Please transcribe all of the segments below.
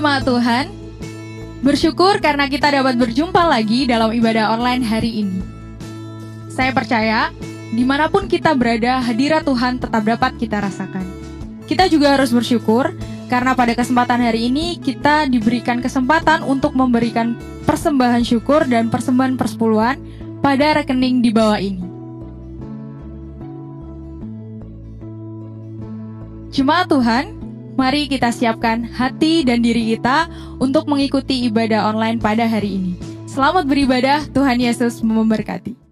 jemaat Tuhan, bersyukur karena kita dapat berjumpa lagi dalam ibadah online hari ini. Saya percaya, dimanapun kita berada, hadirat Tuhan tetap dapat kita rasakan. Kita juga harus bersyukur karena pada kesempatan hari ini kita diberikan kesempatan untuk memberikan persembahan syukur dan persembahan persepuluhan pada rekening di bawah ini. Jemaat Tuhan, mari kita siapkan hati dan diri kita untuk mengikuti ibadah online pada hari ini. Selamat beribadah, Tuhan Yesus memberkati.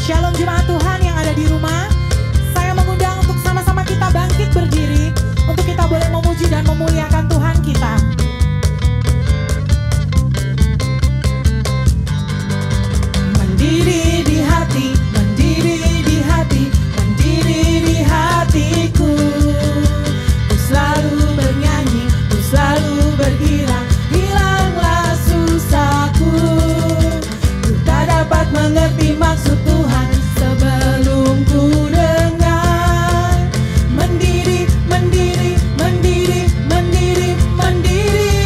Shalom jemaat Tuhan yang ada di rumah. Saya mengundang untuk sama-sama kita bangkit berdiri untuk kita boleh memuji dan memuliakan Tuhan kita. Mendiri di hati, mendiri di hati, mendiri di hatiku. Ku selalu bernyanyi, ku selalu bergirang, hilanglah susahku. Ku tak dapat mengerti maksud Tuhan sebelum ku dengar. Mendiri, mendiri, mendiri, mendiri, mendiri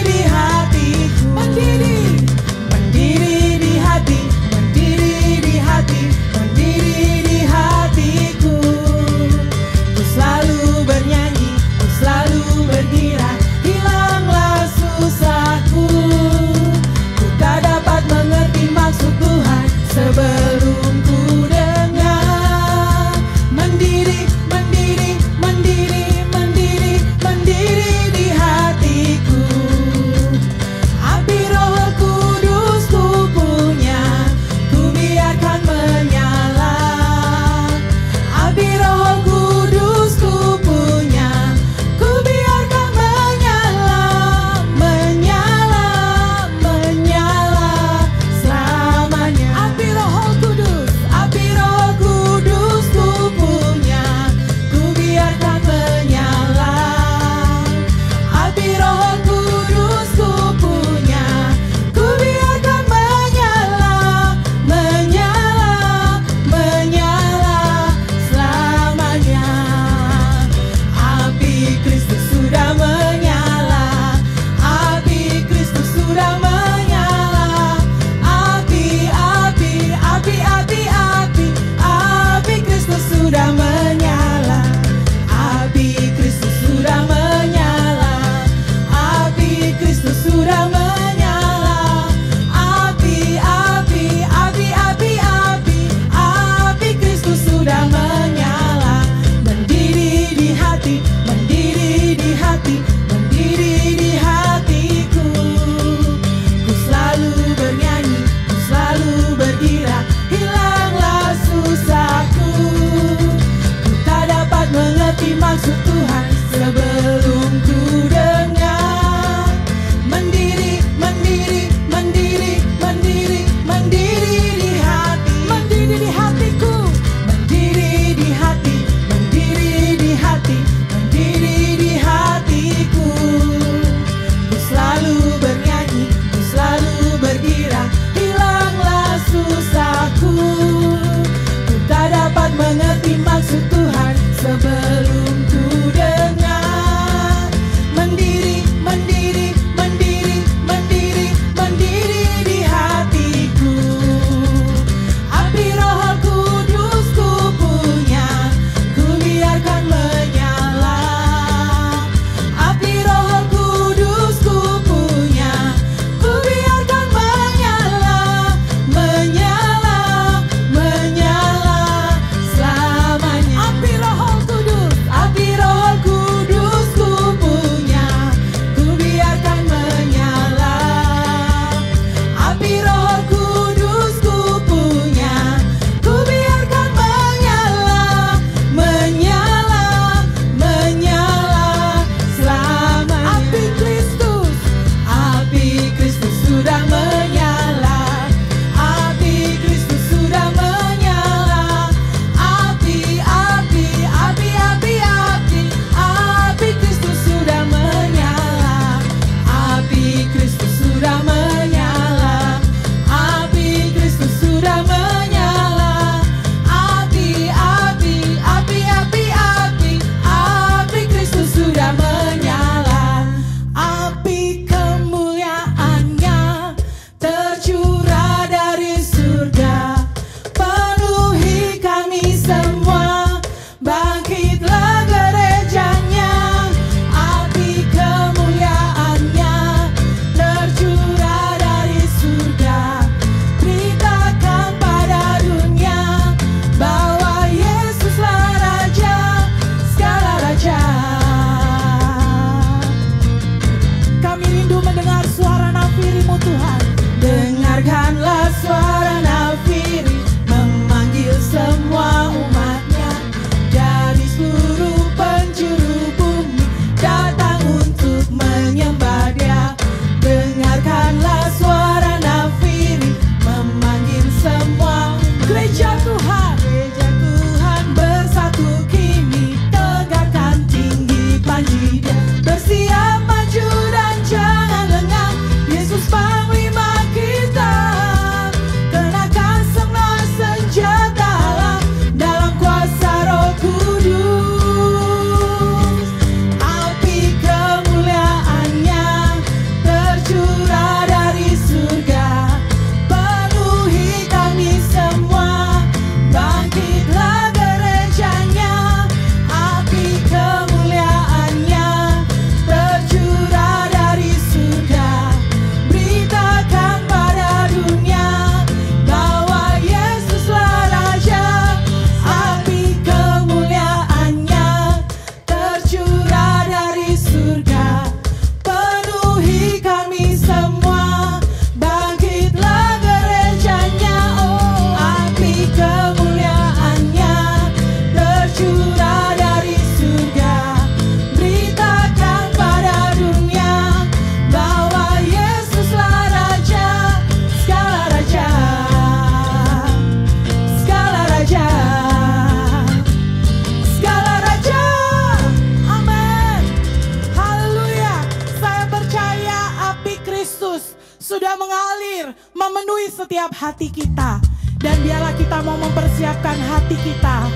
setiap hati kita. Dan biarlah kita mau mempersiapkan hati kita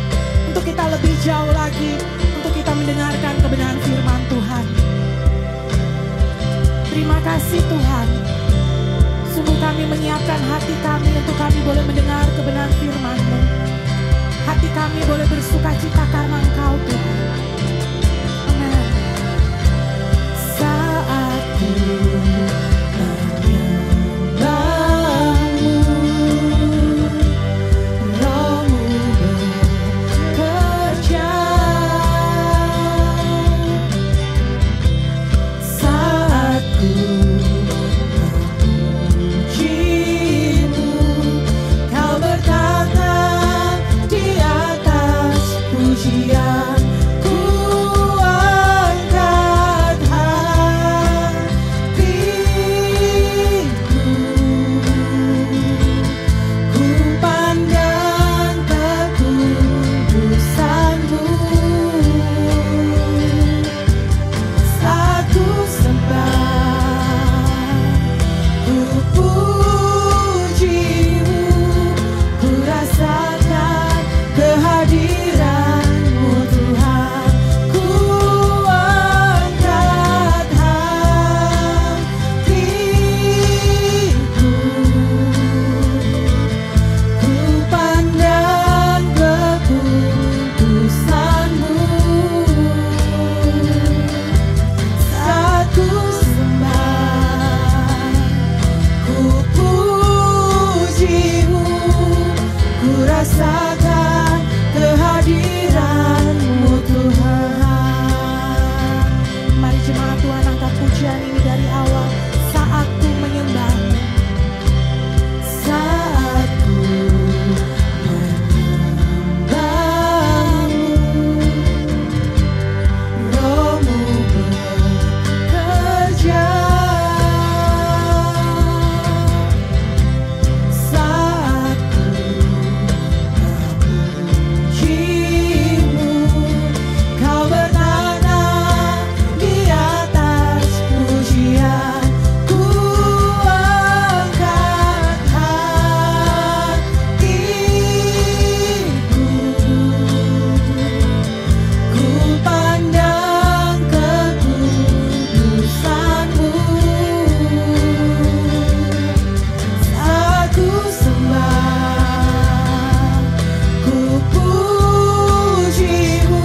untuk kita lebih jauh lagi, untuk kita mendengarkan kebenaran firman Tuhan. Terima kasih Tuhan. Sungguh kami menyiapkan hati kami untuk kami boleh mendengar kebenaran firman-Mu. Hati kami boleh bersuka cita karena Engkau Tuhan. Amin. Saat ku menyembah-Mu, Roh-Mu bekerja. Saat ku memuji-Mu, Kau bertata di atas pujian. Ku angkat hatiku, ku pandang kekudusan-Mu. Saat ku sembah, ku puji-Mu, ku rasakan kehadiran-Mu Tuhan. Ku angkat hatiku, ku pandang kekudusan-Mu. Saat ku sembah, ku puji-Mu, ku rasakan kehadiran-Mu Tuhan. Mari jemaat Tuhan angkat pujian ini dari awal. Saat ku menyembah-Mu, saat ku menyembah-Mu, Roh-Mu bekerja. Saat ku memuji-Mu, Kau bertata di atas pujian. Ku angkat hatiku, ku pandang kekudusan-Mu. Saat ku sembah, ku puji-Mu,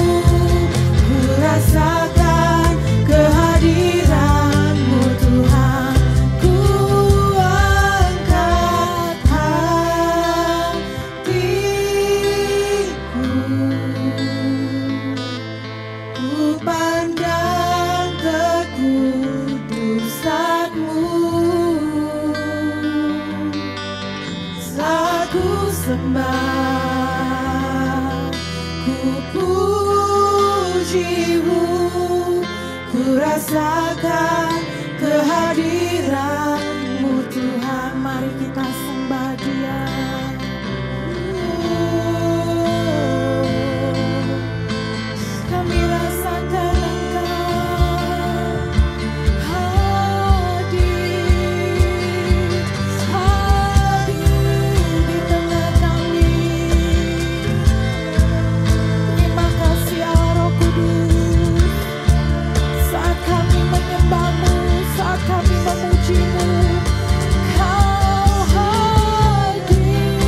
ku rasakan kehadiran-Mu Tuhan. Ku angkat hatiku, ku pandang kekudusan-Mu. Saat ku sembah, ku puji-Mu, ku rasakan kehadiran-Mu Tuhan. Mari kita sembah Dia. Kami rasakan Engkau hadir, hadir di tengah kami. Terima kasih Allah Roh Kudus. Saat kami menyembah-Mu, saat kami memuji-Mu, Kau hadir.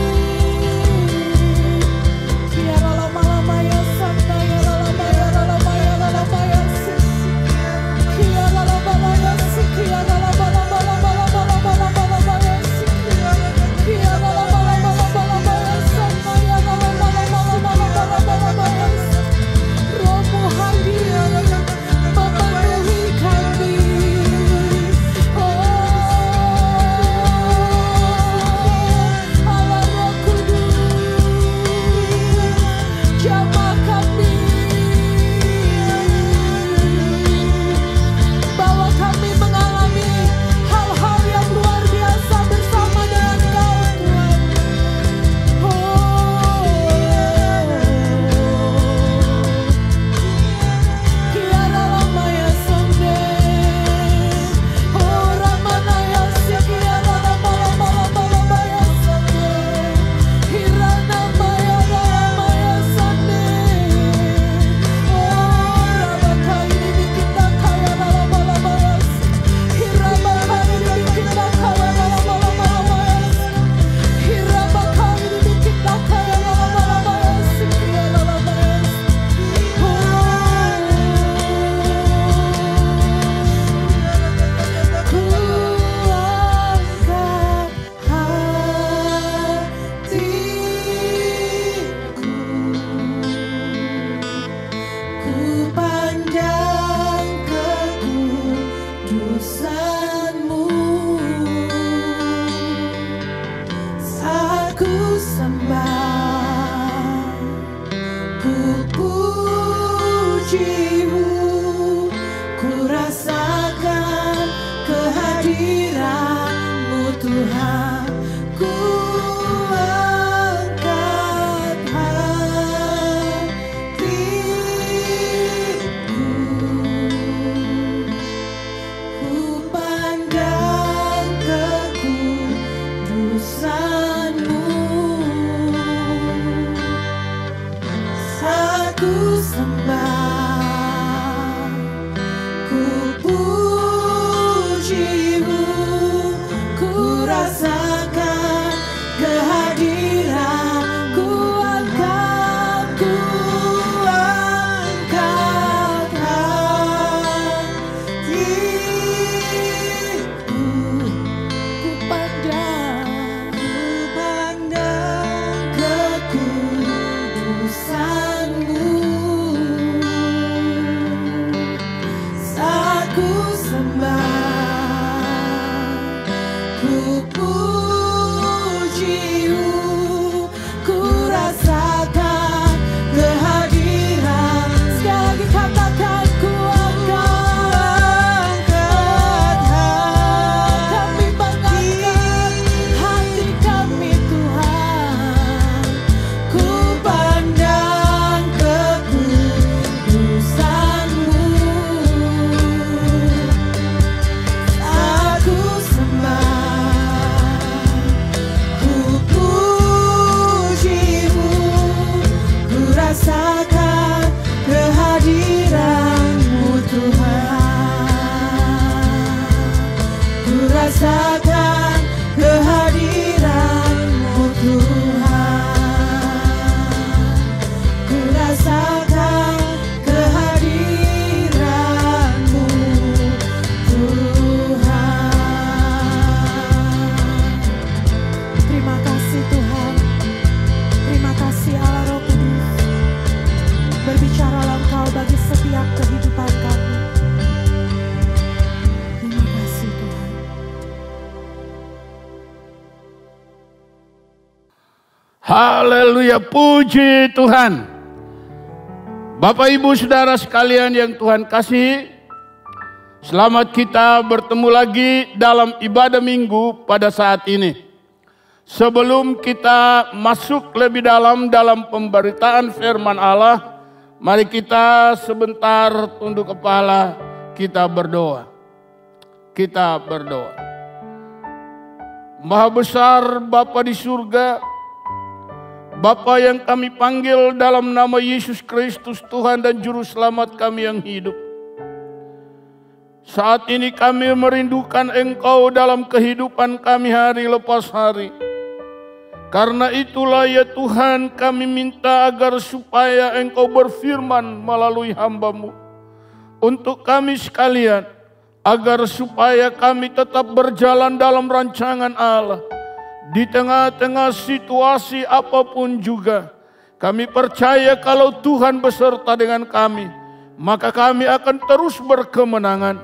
sembah, ku puji-Mu, ku rasakan kehadiran, ku angkat hatiku, ku pandang kekudusan-Mu. Saat ku sembah, ku puji-Mu, ku rasakan kehadiran. Sekali lagi katakan, ku angkat kami, mengangkat hati kami Tuhan, ku pandang kekudusan-Mu. Saat ku sembah, ku puji-Mu, ku rasakan kehadiran-Mu Tuhan, ku rasakan kehadiran-Mu Tuhan, ku rasakan kehadiran-Mu Tuhan. Terima kasih Tuhan, terima kasih Allah Roh Kudus. Berbicaralah Engkau bagi setiap kehidupan kami. Terima kasih Tuhan. Haleluya, puji Tuhan. Bapak Ibu Saudara sekalian yang Tuhan kasihi, selamat kita bertemu lagi dalam ibadah minggu pada saat ini. Sebelum kita masuk lebih dalam pemberitaan firman Allah, mari kita sebentar tunduk kepala, kita berdoa. Kita berdoa. Maha besar Bapa di surga, Bapa yang kami panggil dalam nama Yesus Kristus Tuhan dan Juru Selamat kami yang hidup. Saat ini kami merindukan Engkau dalam kehidupan kami hari lepas hari. Karena itulah ya Tuhan, kami minta agar supaya Engkau berfirman melalui hamba-Mu untuk kami sekalian, agar supaya kami tetap berjalan dalam rancangan Allah. Di tengah-tengah situasi apapun juga, kami percaya kalau Tuhan beserta dengan kami, maka kami akan terus berkemenangan.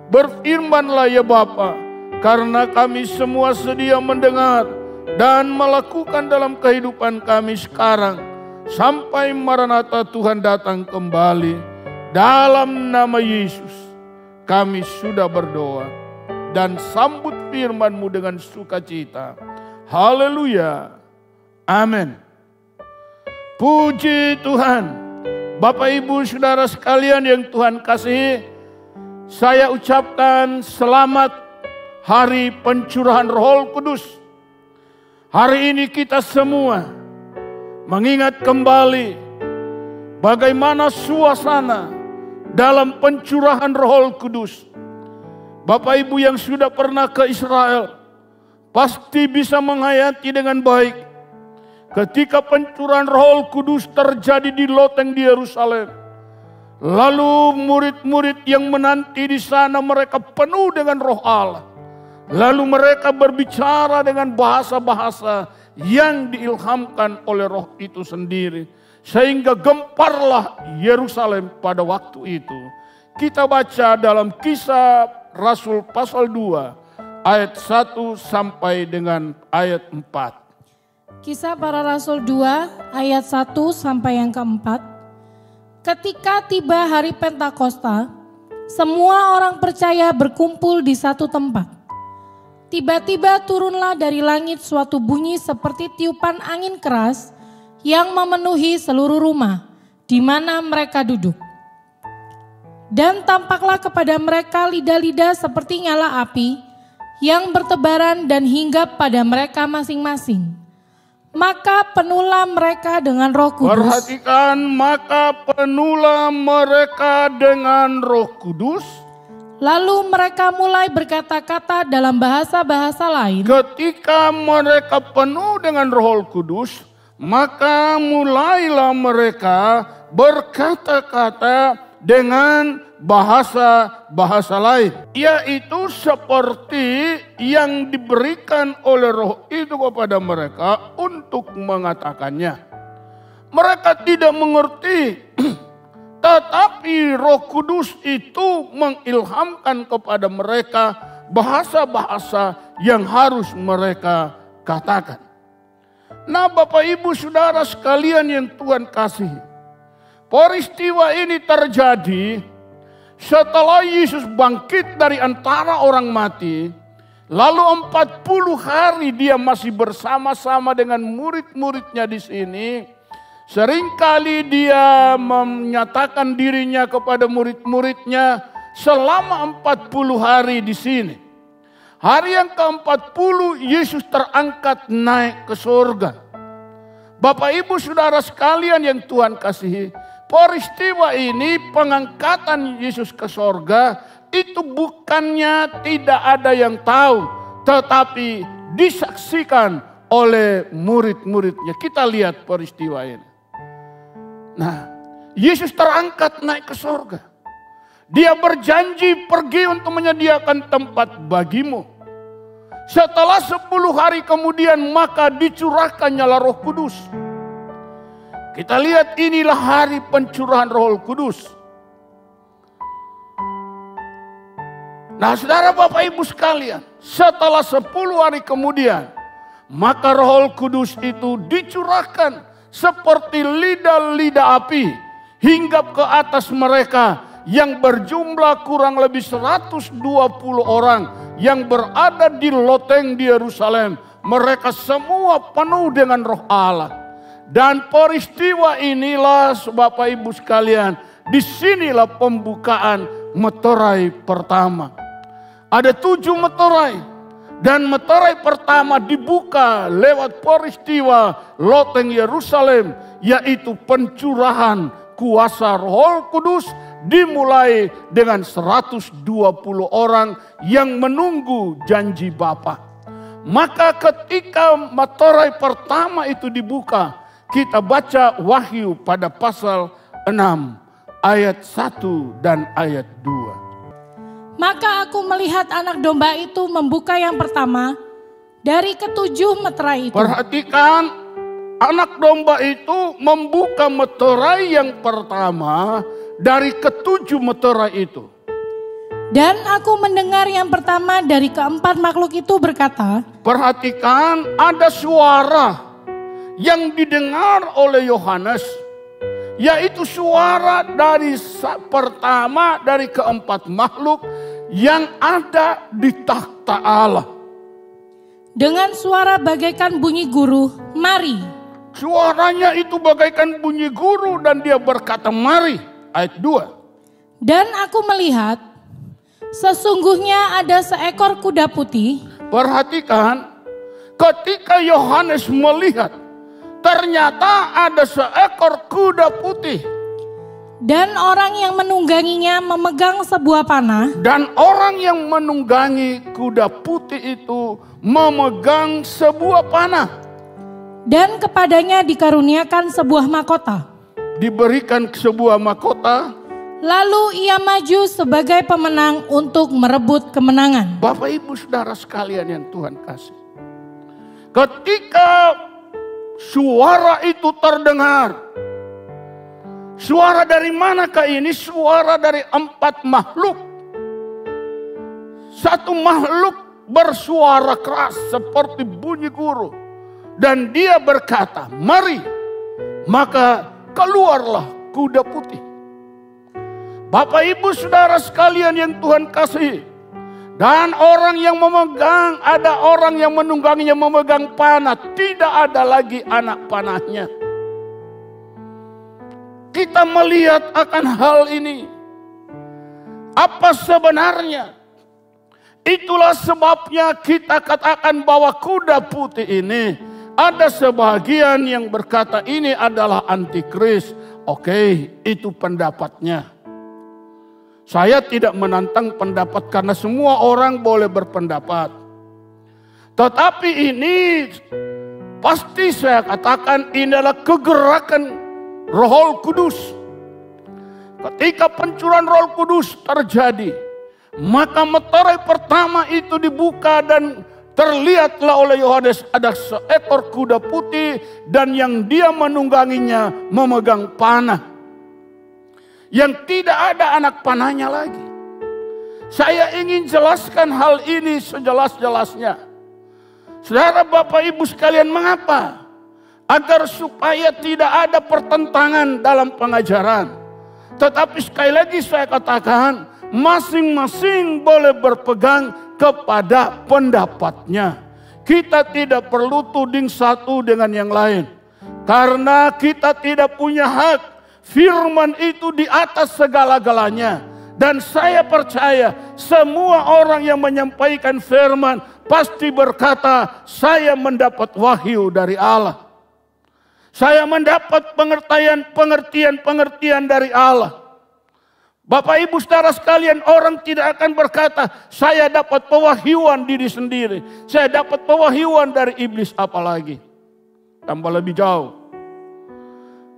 Berfirmanlah ya Bapa, karena kami semua sedia mendengar dan melakukan dalam kehidupan kami sekarang, sampai Maranatha Tuhan datang kembali. Dalam nama Yesus, kami sudah berdoa dan sambut firman-Mu dengan sukacita. Haleluya. Amin. Puji Tuhan. Bapak Ibu Saudara sekalian yang Tuhan kasihi, saya ucapkan selamat Hari Pencurahan Roh Kudus. Hari ini kita semua mengingat kembali bagaimana suasana dalam pencurahan Roh Kudus. Bapak Ibu yang sudah pernah ke Israel pasti bisa menghayati dengan baik ketika pencurahan Roh Kudus terjadi di loteng di Yerusalem. Lalu murid-murid yang menanti di sana mereka penuh dengan Roh Allah. Lalu mereka berbicara dengan bahasa-bahasa yang diilhamkan oleh Roh itu sendiri. Sehingga gemparlah Yerusalem pada waktu itu. Kita baca dalam Kisah Rasul pasal 2. Ayat 1 sampai dengan ayat 4. Kisah Para Rasul 2 ayat 1 sampai yang keempat. Ketika tiba hari Pentakosta, semua orang percaya berkumpul di satu tempat. Tiba-tiba turunlah dari langit suatu bunyi seperti tiupan angin keras yang memenuhi seluruh rumah di mana mereka duduk. Dan tampaklah kepada mereka lidah-lidah seperti nyala api yang bertebaran dan hinggap pada mereka masing-masing. maka penuhlah mereka dengan Roh Kudus. Perhatikan, maka penuhlah mereka dengan Roh Kudus. Lalu mereka mulai berkata-kata dalam bahasa-bahasa lain. Ketika mereka penuh dengan Roh Kudus, maka mulailah mereka berkata-kata dengan bahasa-bahasa lain. Yaitu seperti yang diberikan oleh Roh itu kepada mereka untuk mengatakannya. Mereka tidak mengerti. Tetapi Roh Kudus itu mengilhamkan kepada mereka bahasa-bahasa yang harus mereka katakan. Nah, Bapak Ibu Saudara sekalian yang Tuhan kasihi, peristiwa ini terjadi setelah Yesus bangkit dari antara orang mati. Lalu 40 hari dia masih bersama-sama dengan murid-muridnya di sini. Seringkali dia menyatakan dirinya kepada murid-muridnya selama 40 hari di sini. Hari yang ke-40 Yesus terangkat naik ke surga. Bapak Ibu Saudara sekalian yang Tuhan kasihi, peristiwa ini, pengangkatan Yesus ke surga, itu bukannya tidak ada yang tahu, tetapi disaksikan oleh murid-muridnya. Kita lihat peristiwa ini. Nah, Yesus terangkat naik ke surga. Dia berjanji pergi untuk menyediakan tempat bagimu. Setelah 10 hari kemudian maka dicurahkannya Roh Kudus. Kita lihat, inilah hari pencurahan Roh Kudus. Nah, saudara Bapak Ibu sekalian, setelah 10 hari kemudian maka Roh Kudus itu dicurahkan seperti lidah-lidah api hinggap ke atas mereka yang berjumlah kurang lebih 120 orang yang berada di loteng di Yerusalem. Mereka semua penuh dengan Roh Allah. Dan peristiwa inilah Bapak Ibu sekalian, disinilah pembukaan meterai pertama. Ada 7 meterai. Dan meterai pertama dibuka lewat peristiwa loteng Yerusalem, yaitu pencurahan kuasa Roh Kudus dimulai dengan 120 orang yang menunggu janji Bapa. Maka ketika meterai pertama itu dibuka, kita baca Wahyu pada pasal 6 ayat 1 dan ayat 2. Maka aku melihat anak domba itu membuka yang pertama dari ke-7 meterai itu. Perhatikan, anak domba itu membuka meterai yang pertama dari ke-7 meterai itu. Dan aku mendengar yang pertama dari ke-4 makhluk itu berkata. Perhatikan, ada suara yang didengar oleh Yohanes, yaitu suara dari pertama dari ke-4 makhluk yang ada di takhta Allah. Dengan suara bagaikan bunyi guru, mari. Suaranya itu bagaikan bunyi guru dan dia berkata mari. Ayat 2. Dan aku melihat sesungguhnya ada seekor kuda putih. Perhatikan, ketika Yohanes melihat, ternyata ada seekor kuda putih. Dan orang yang menungganginya memegang sebuah panah. Dan orang yang menunggangi kuda putih itu memegang sebuah panah. Dan kepadanya dikaruniakan sebuah mahkota. Diberikan sebuah mahkota. Lalu ia maju sebagai pemenang untuk merebut kemenangan. Bapak Ibu Saudara sekalian yang Tuhan kasih. Ketika suara itu terdengar. Suara dari manakah ini? Suara dari 4 makhluk. Satu makhluk bersuara keras seperti bunyi guru. Dan dia berkata, mari. Maka keluarlah kuda putih. Bapak Ibu Saudara sekalian yang Tuhan kasih. Dan orang yang memegang, ada orang yang menungganginya memegang panah. Tidak ada lagi anak panahnya. Kita melihat akan hal ini. Apa sebenarnya? Itulah sebabnya kita katakan bahwa kuda putih ini ada sebagian yang berkata ini adalah antikris. Oke, itu pendapatnya. Saya tidak menantang pendapat karena semua orang boleh berpendapat. Tetapi ini pasti saya katakan ini adalah kegerakan Roh Kudus. Ketika pencurahan Roh Kudus terjadi, maka meterai pertama itu dibuka dan terlihatlah oleh Yohanes ada seekor kuda putih dan yang dia menungganginya memegang panah. Yang tidak ada anak panahnya lagi. Saya ingin jelaskan hal ini sejelas-jelasnya. Saudara Bapak Ibu sekalian, mengapa? Agar supaya tidak ada pertentangan dalam pengajaran. Tetapi sekali lagi saya katakan, masing-masing boleh berpegang kepada pendapatnya. Kita tidak perlu tuding satu dengan yang lain. Karena kita tidak punya hak. Firman itu di atas segala-galanya. Dan saya percaya semua orang yang menyampaikan firman pasti berkata, saya mendapat wahyu dari Allah. Saya mendapat pengertian dari Allah. Bapak Ibu saudara sekalian, orang tidak akan berkata, saya dapat pewahyuan diri sendiri. Saya dapat pewahyuan dari iblis, apalagi. Tambah lebih jauh.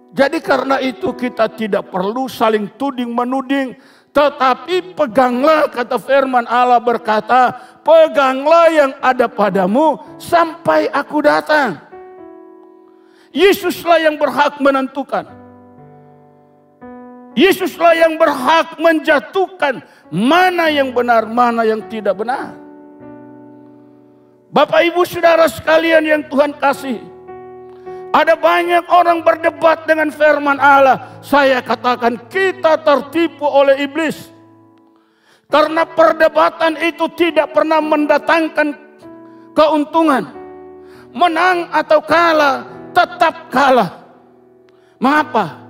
Jadi karena itu kita tidak perlu saling tuding menuding. Tetapi peganglah, kata firman Allah berkata, peganglah yang ada padamu sampai aku datang. Yesuslah yang berhak menentukan. Yesuslah yang berhak menjatuhkan mana yang benar, mana yang tidak benar. Bapak Ibu saudara sekalian yang Tuhan kasih, ada banyak orang berdebat dengan firman Allah. Saya katakan kita tertipu oleh iblis. Karena perdebatan itu tidak pernah mendatangkan keuntungan. Menang atau kalah, tetap kalah. Mengapa?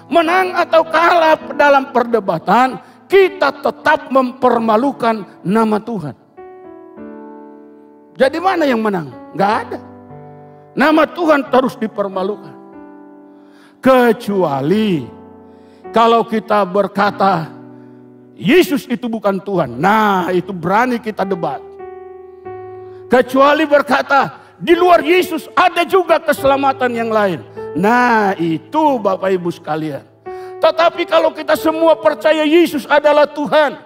Menang atau kalah dalam perdebatan, kita tetap mempermalukan nama Tuhan. Jadi mana yang menang? Gak ada. Nama Tuhan terus dipermalukan. Kecuali kalau kita berkata, Yesus itu bukan Tuhan. Nah, itu berani kita debat. Kecuali berkata, di luar Yesus ada juga keselamatan yang lain. Nah, itu Bapak Ibu sekalian. Tetapi kalau kita semua percaya Yesus adalah Tuhan.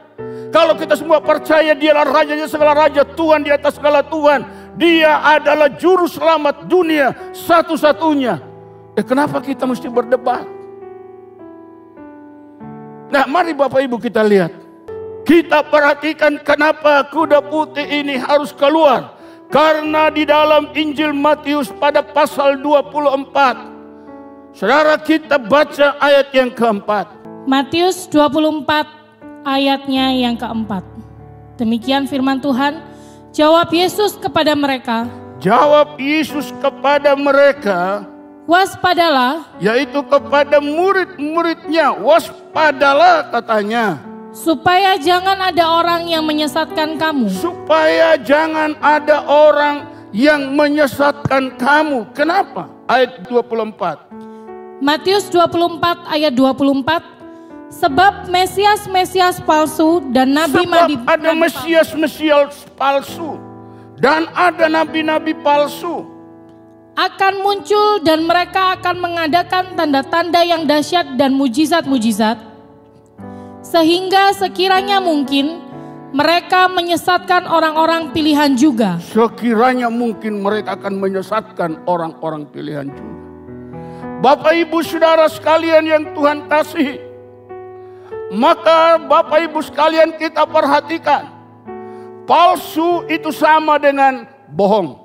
Kalau kita semua percaya Dialah Rajanya segala raja, Tuhan di atas segala Tuhan. Dia adalah juru selamat dunia satu-satunya. Kenapa kita mesti berdebat? Nah, mari Bapak Ibu kita lihat. Kita perhatikan kenapa kuda putih ini harus keluar. Karena di dalam Injil Matius pada pasal 24. Saudara, kita baca ayat yang keempat. Matius 24 ayatnya yang keempat. Demikian firman Tuhan. Jawab Yesus kepada mereka. Jawab Yesus kepada mereka. Waspadalah. Yaitu kepada murid-muridnya. Waspadalah katanya. Supaya jangan ada orang yang menyesatkan kamu. Supaya jangan ada orang yang menyesatkan kamu. Kenapa? Ayat 24. Matius 24 ayat 24. Sebab Mesias palsu dan nabi-nabi palsu. Ada Mesias palsu dan ada nabi-nabi palsu. Akan muncul dan mereka akan mengadakan tanda-tanda yang dahsyat dan mujizat-mujizat. Sehingga sekiranya mungkin mereka menyesatkan orang-orang pilihan juga. Sekiranya mungkin mereka akan menyesatkan orang-orang pilihan juga. Bapak Ibu saudara sekalian yang Tuhan kasih. Maka Bapak Ibu sekalian kita perhatikan. Palsu itu sama dengan bohong.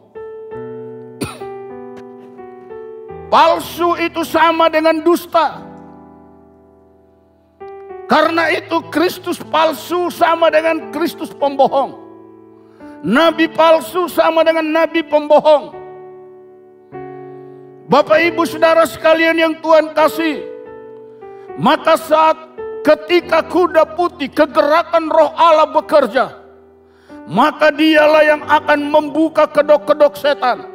Palsu itu sama dengan dusta. Karena itu Kristus palsu sama dengan Kristus pembohong. Nabi palsu sama dengan nabi pembohong. Bapak Ibu saudara sekalian yang Tuhan kasih. Maka saat ketika kuda putih, kegerakan Roh Allah bekerja, maka dialah yang akan membuka kedok-kedok setan.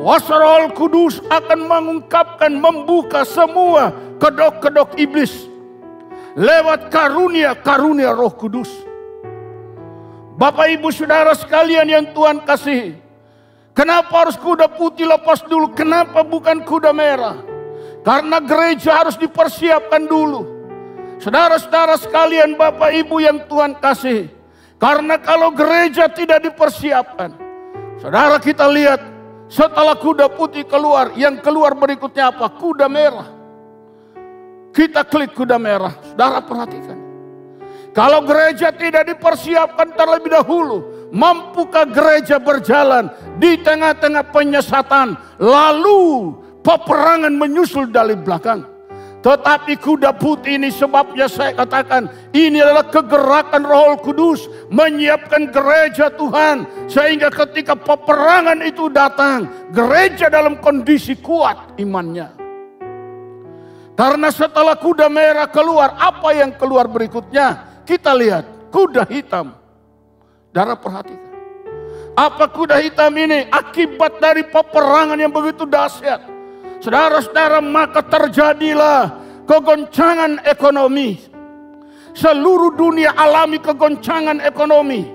Kuasa Roh Kudus akan mengungkapkan, membuka semua kedok-kedok iblis lewat karunia-karunia Roh Kudus. Bapak Ibu Saudara sekalian yang Tuhan kasihi, kenapa harus kuda putih lepas dulu? Kenapa bukan kuda merah? Karena gereja harus dipersiapkan dulu. Saudara-saudara sekalian, Bapak Ibu yang Tuhan kasihi, karena kalau gereja tidak dipersiapkan, saudara, kita lihat setelah kuda putih keluar, yang keluar berikutnya apa? Kuda merah. Kita klik kuda merah. Saudara perhatikan. Kalau gereja tidak dipersiapkan terlebih dahulu, mampukah gereja berjalan di tengah-tengah penyesatan, lalu peperangan menyusul dari belakang? Tetapi kuda putih ini, sebabnya saya katakan ini adalah kegerakan Roh Kudus menyiapkan gereja Tuhan, sehingga ketika peperangan itu datang, gereja dalam kondisi kuat imannya. Karena setelah kuda merah keluar, apa yang keluar berikutnya? Kita lihat kuda hitam. Saudara perhatikan. Apa kuda hitam ini? Akibat dari peperangan yang begitu dahsyat. Saudara-saudara, maka terjadilah kegoncangan ekonomi. Seluruh dunia alami kegoncangan ekonomi.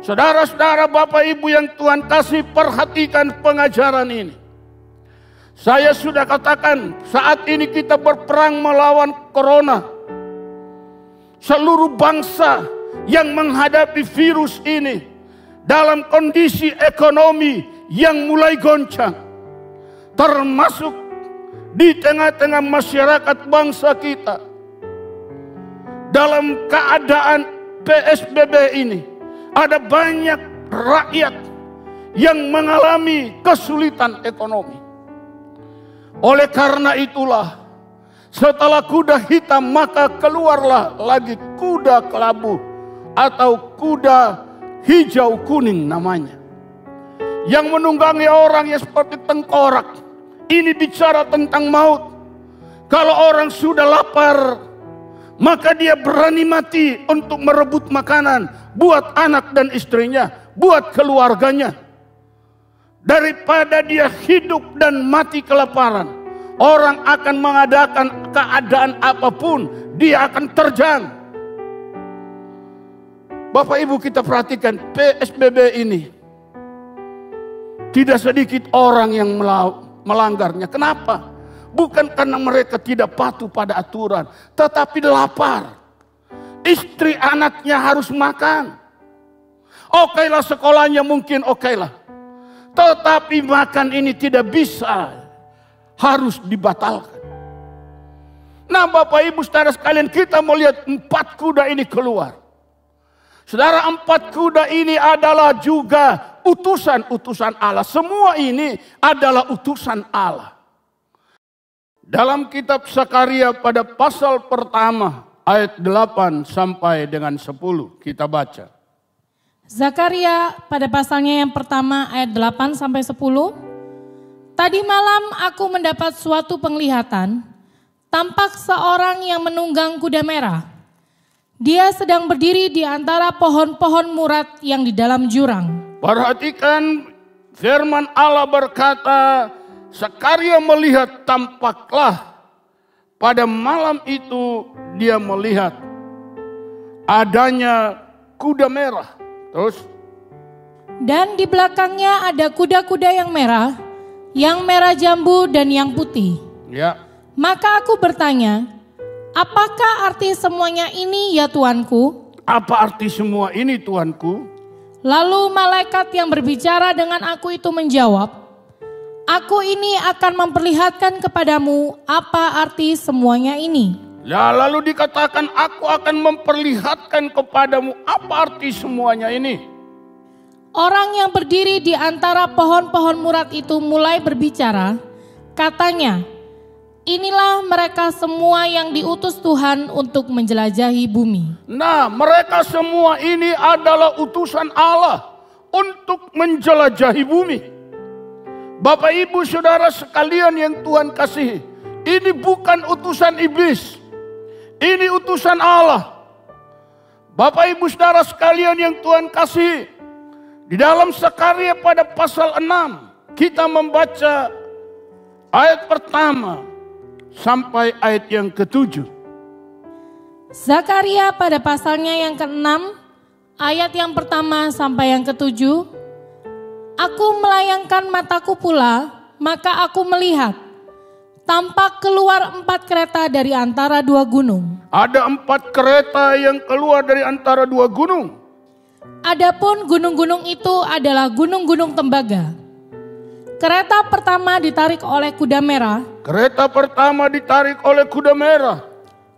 Saudara-saudara, Bapak Ibu yang Tuhan kasih, perhatikan pengajaran ini. Saya sudah katakan, saat ini kita berperang melawan corona. Seluruh bangsa yang menghadapi virus ini dalam kondisi ekonomi yang mulai goncang, termasuk di tengah-tengah masyarakat bangsa kita. Dalam keadaan PSBB ini, ada banyak rakyat yang mengalami kesulitan ekonomi. Oleh karena itulah, setelah kuda hitam, maka keluarlah lagi kuda kelabu atau kuda hijau kuning namanya, yang menunggangi orang yang seperti tengkorak. Ini bicara tentang maut. Kalau orang sudah lapar, maka dia berani mati untuk merebut makanan buat anak dan istrinya, buat keluarganya, daripada dia hidup dan mati kelaparan. Orang akan mengadakan keadaan apapun, dia akan terjang. Bapak Ibu, kita perhatikan PSBB ini. Tidak sedikit orang yang melanggarnya. Kenapa? Bukan karena mereka tidak patuh pada aturan, tetapi lapar. Istri anaknya harus makan. Okeylah sekolahnya mungkin okeylah. Tetapi makan ini tidak bisa, harus dibatalkan. Nah, Bapak Ibu saudara sekalian, kita mau lihat 4 kuda ini keluar. Saudara, 4 kuda ini adalah juga utusan-utusan Allah. Semua ini adalah utusan Allah. Dalam kitab Zakaria pada pasal pertama ayat 8 sampai dengan 10 kita baca. Zakaria pada pasalnya yang pertama ayat 8 sampai 10. Tadi malam aku mendapat suatu penglihatan, tampak seorang yang menunggang kuda merah. Dia sedang berdiri di antara pohon-pohon murat yang di dalam jurang. Perhatikan firman Allah berkata, Zakaria melihat, tampaklah pada malam itu dia melihat adanya kuda merah. Terus? Dan di belakangnya ada kuda-kuda yang merah jambu dan yang putih. Ya. Maka aku bertanya, apakah arti semuanya ini ya Tuanku? Apa arti semua ini Tuanku? Lalu malaikat yang berbicara dengan aku itu menjawab, aku ini akan memperlihatkan kepadamu apa arti semuanya ini. Ya, lalu dikatakan aku akan memperlihatkan kepadamu apa arti semuanya ini. Orang yang berdiri di antara pohon-pohon murat itu mulai berbicara, katanya, inilah mereka semua yang diutus Tuhan untuk menjelajahi bumi. Nah, mereka semua ini adalah utusan Allah untuk menjelajahi bumi. Bapak Ibu Saudara sekalian yang Tuhan kasihi, ini bukan utusan iblis, ini utusan Allah. Bapak Ibu Saudara sekalian yang Tuhan kasihi, di dalam Zakaria pada pasal 6 kita membaca ayat pertama sampai ayat yang ke-7. Zakaria pada pasalnya yang ke-6, ayat yang pertama sampai yang ke-7. Aku melayangkan mataku pula, maka aku melihat. Tampak keluar 4 kereta dari antara 2 gunung. Ada 4 kereta yang keluar dari antara 2 gunung. Adapun gunung-gunung itu adalah gunung-gunung tembaga. Kereta pertama ditarik oleh kuda merah. Kereta pertama ditarik oleh kuda merah.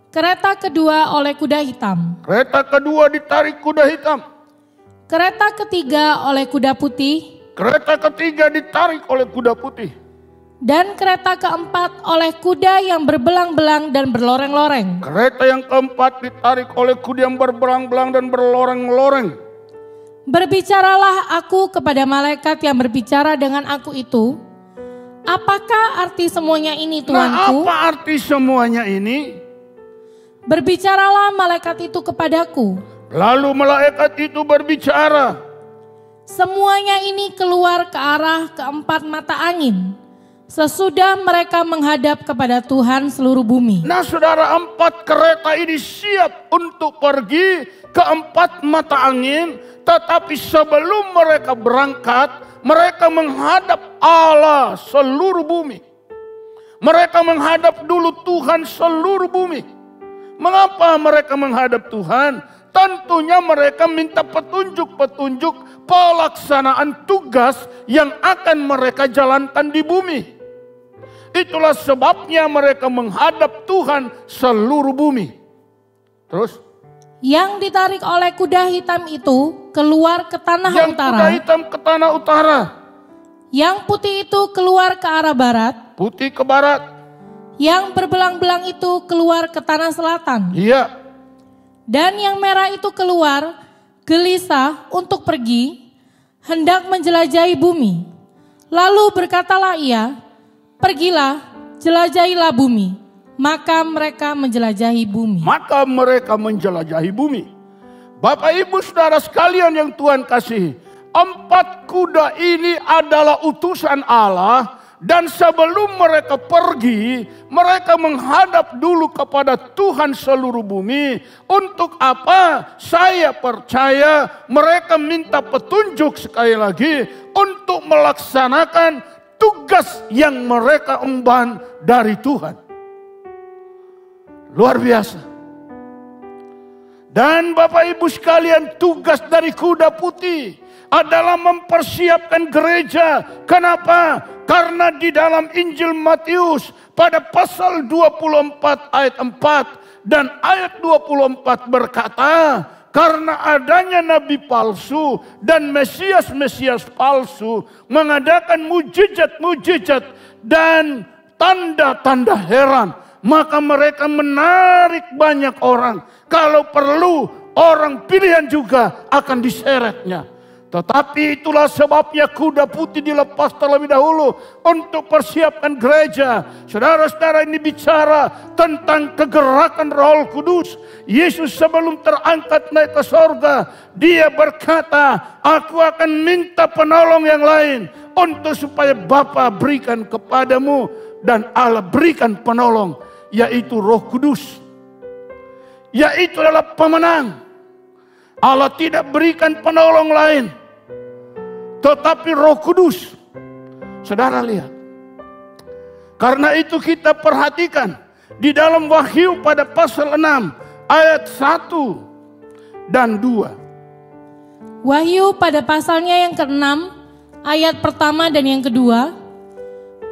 Kereta kedua oleh kuda hitam. Kereta kedua ditarik kuda hitam. Kereta ketiga oleh kuda putih. Kereta ketiga ditarik oleh kuda putih. Dan kereta keempat oleh kuda yang berbelang-belang dan berloreng-loreng. Kereta yang keempat ditarik oleh kuda yang berbelang-belang dan berloreng-loreng. Berbicaralah aku kepada malaikat yang berbicara dengan aku itu. Apakah arti semuanya ini, Tuanku? Nah, apa arti semuanya ini? Berbicaralah malaikat itu kepadaku. Lalu malaikat itu berbicara. Semuanya ini keluar ke arah keempat mata angin. Sesudah mereka menghadap kepada Tuhan seluruh bumi. Nah saudara, 4 kereta ini siap untuk pergi ke 4 mata angin. Tetapi sebelum mereka berangkat, mereka menghadap Allah seluruh bumi. Mereka menghadap dulu Tuhan seluruh bumi. Mengapa mereka menghadap Tuhan? Tentunya mereka minta petunjuk-petunjuk pelaksanaan tugas yang akan mereka jalankan di bumi. Itulah sebabnya mereka menghadap Tuhan seluruh bumi. Terus? Yang ditarik oleh kuda hitam itu keluar ke tanah Yang utara. kuda hitam ke tanah utara. Yang putih itu keluar ke arah barat. Putih ke barat. Yang berbelang-belang itu keluar ke tanah selatan. Iya. Dan yang merah itu keluar gelisah untuk pergi, hendak menjelajahi bumi. Lalu berkatalah ia, pergilah, jelajahilah bumi. Maka mereka menjelajahi bumi. Maka mereka menjelajahi bumi. Bapak ibu saudara sekalian yang Tuhan kasihi. 4 kuda ini adalah utusan Allah. Dan sebelum mereka pergi, mereka menghadap dulu kepada Tuhan seluruh bumi. Untuk apa? Saya percaya mereka minta petunjuk sekali lagi untuk melaksanakan tugas yang mereka emban dari Tuhan. Luar biasa. Dan Bapak Ibu sekalian, tugas dari kuda putih adalah mempersiapkan gereja. Kenapa? Karena di dalam Injil Matius pada pasal 24 ayat 4 dan ayat 24 berkata, karena adanya nabi palsu dan Mesias-Mesias palsu mengadakan mujizat-mujizat dan tanda-tanda heran, maka mereka menarik banyak orang. Kalau perlu orang pilihan juga akan diseretnya. Tetapi itulah sebabnya kuda putih dilepas terlebih dahulu untuk persiapkan gereja. Saudara-saudara, ini bicara tentang kegerakan Roh Kudus. Yesus sebelum terangkat naik ke sorga, dia berkata, aku akan minta penolong yang lain untuk supaya Bapa berikan kepadamu dan Allah berikan penolong, yaitu Roh Kudus. Yaitu adalah pemenang. Allah tidak berikan penolong lain, tetapi Roh Kudus. Saudara lihat. Karena itu kita perhatikan di dalam Wahyu pada pasal 6 ayat 1 dan 2. Wahyu pada pasalnya yang ke-6 ayat pertama dan yang kedua.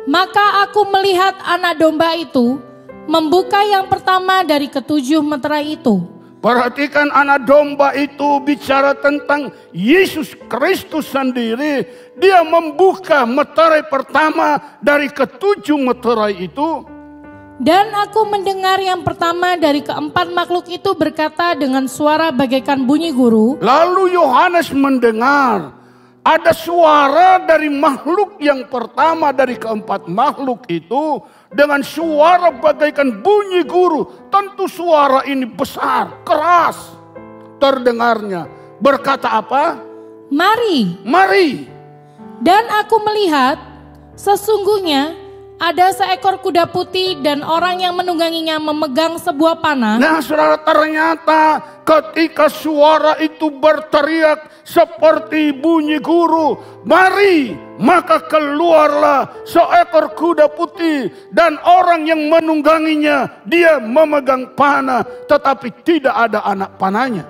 Maka aku melihat anak domba itu membuka yang pertama dari ke-7 meterai itu. Perhatikan, anak domba itu bicara tentang Yesus Kristus sendiri. Dia membuka meterai pertama dari ke-7 meterai itu. Dan aku mendengar yang pertama dari keempat makhluk itu berkata dengan suara bagaikan bunyi guru. Lalu Yohanes mendengar ada suara dari makhluk yang pertama dari keempat makhluk itu dengan suara bagaikan bunyi guru. Tentu suara ini besar, keras terdengarnya. Berkata apa? Mari. Mari. Dan aku melihat Sesungguhnya ada seekor kuda putih dan orang yang menungganginya memegang sebuah panah. Nah saudara, ternyata ketika suara itu berteriak seperti bunyi guru, "Mari!" maka keluarlah seekor kuda putih dan orang yang menungganginya, dia memegang panah tetapi tidak ada anak panahnya.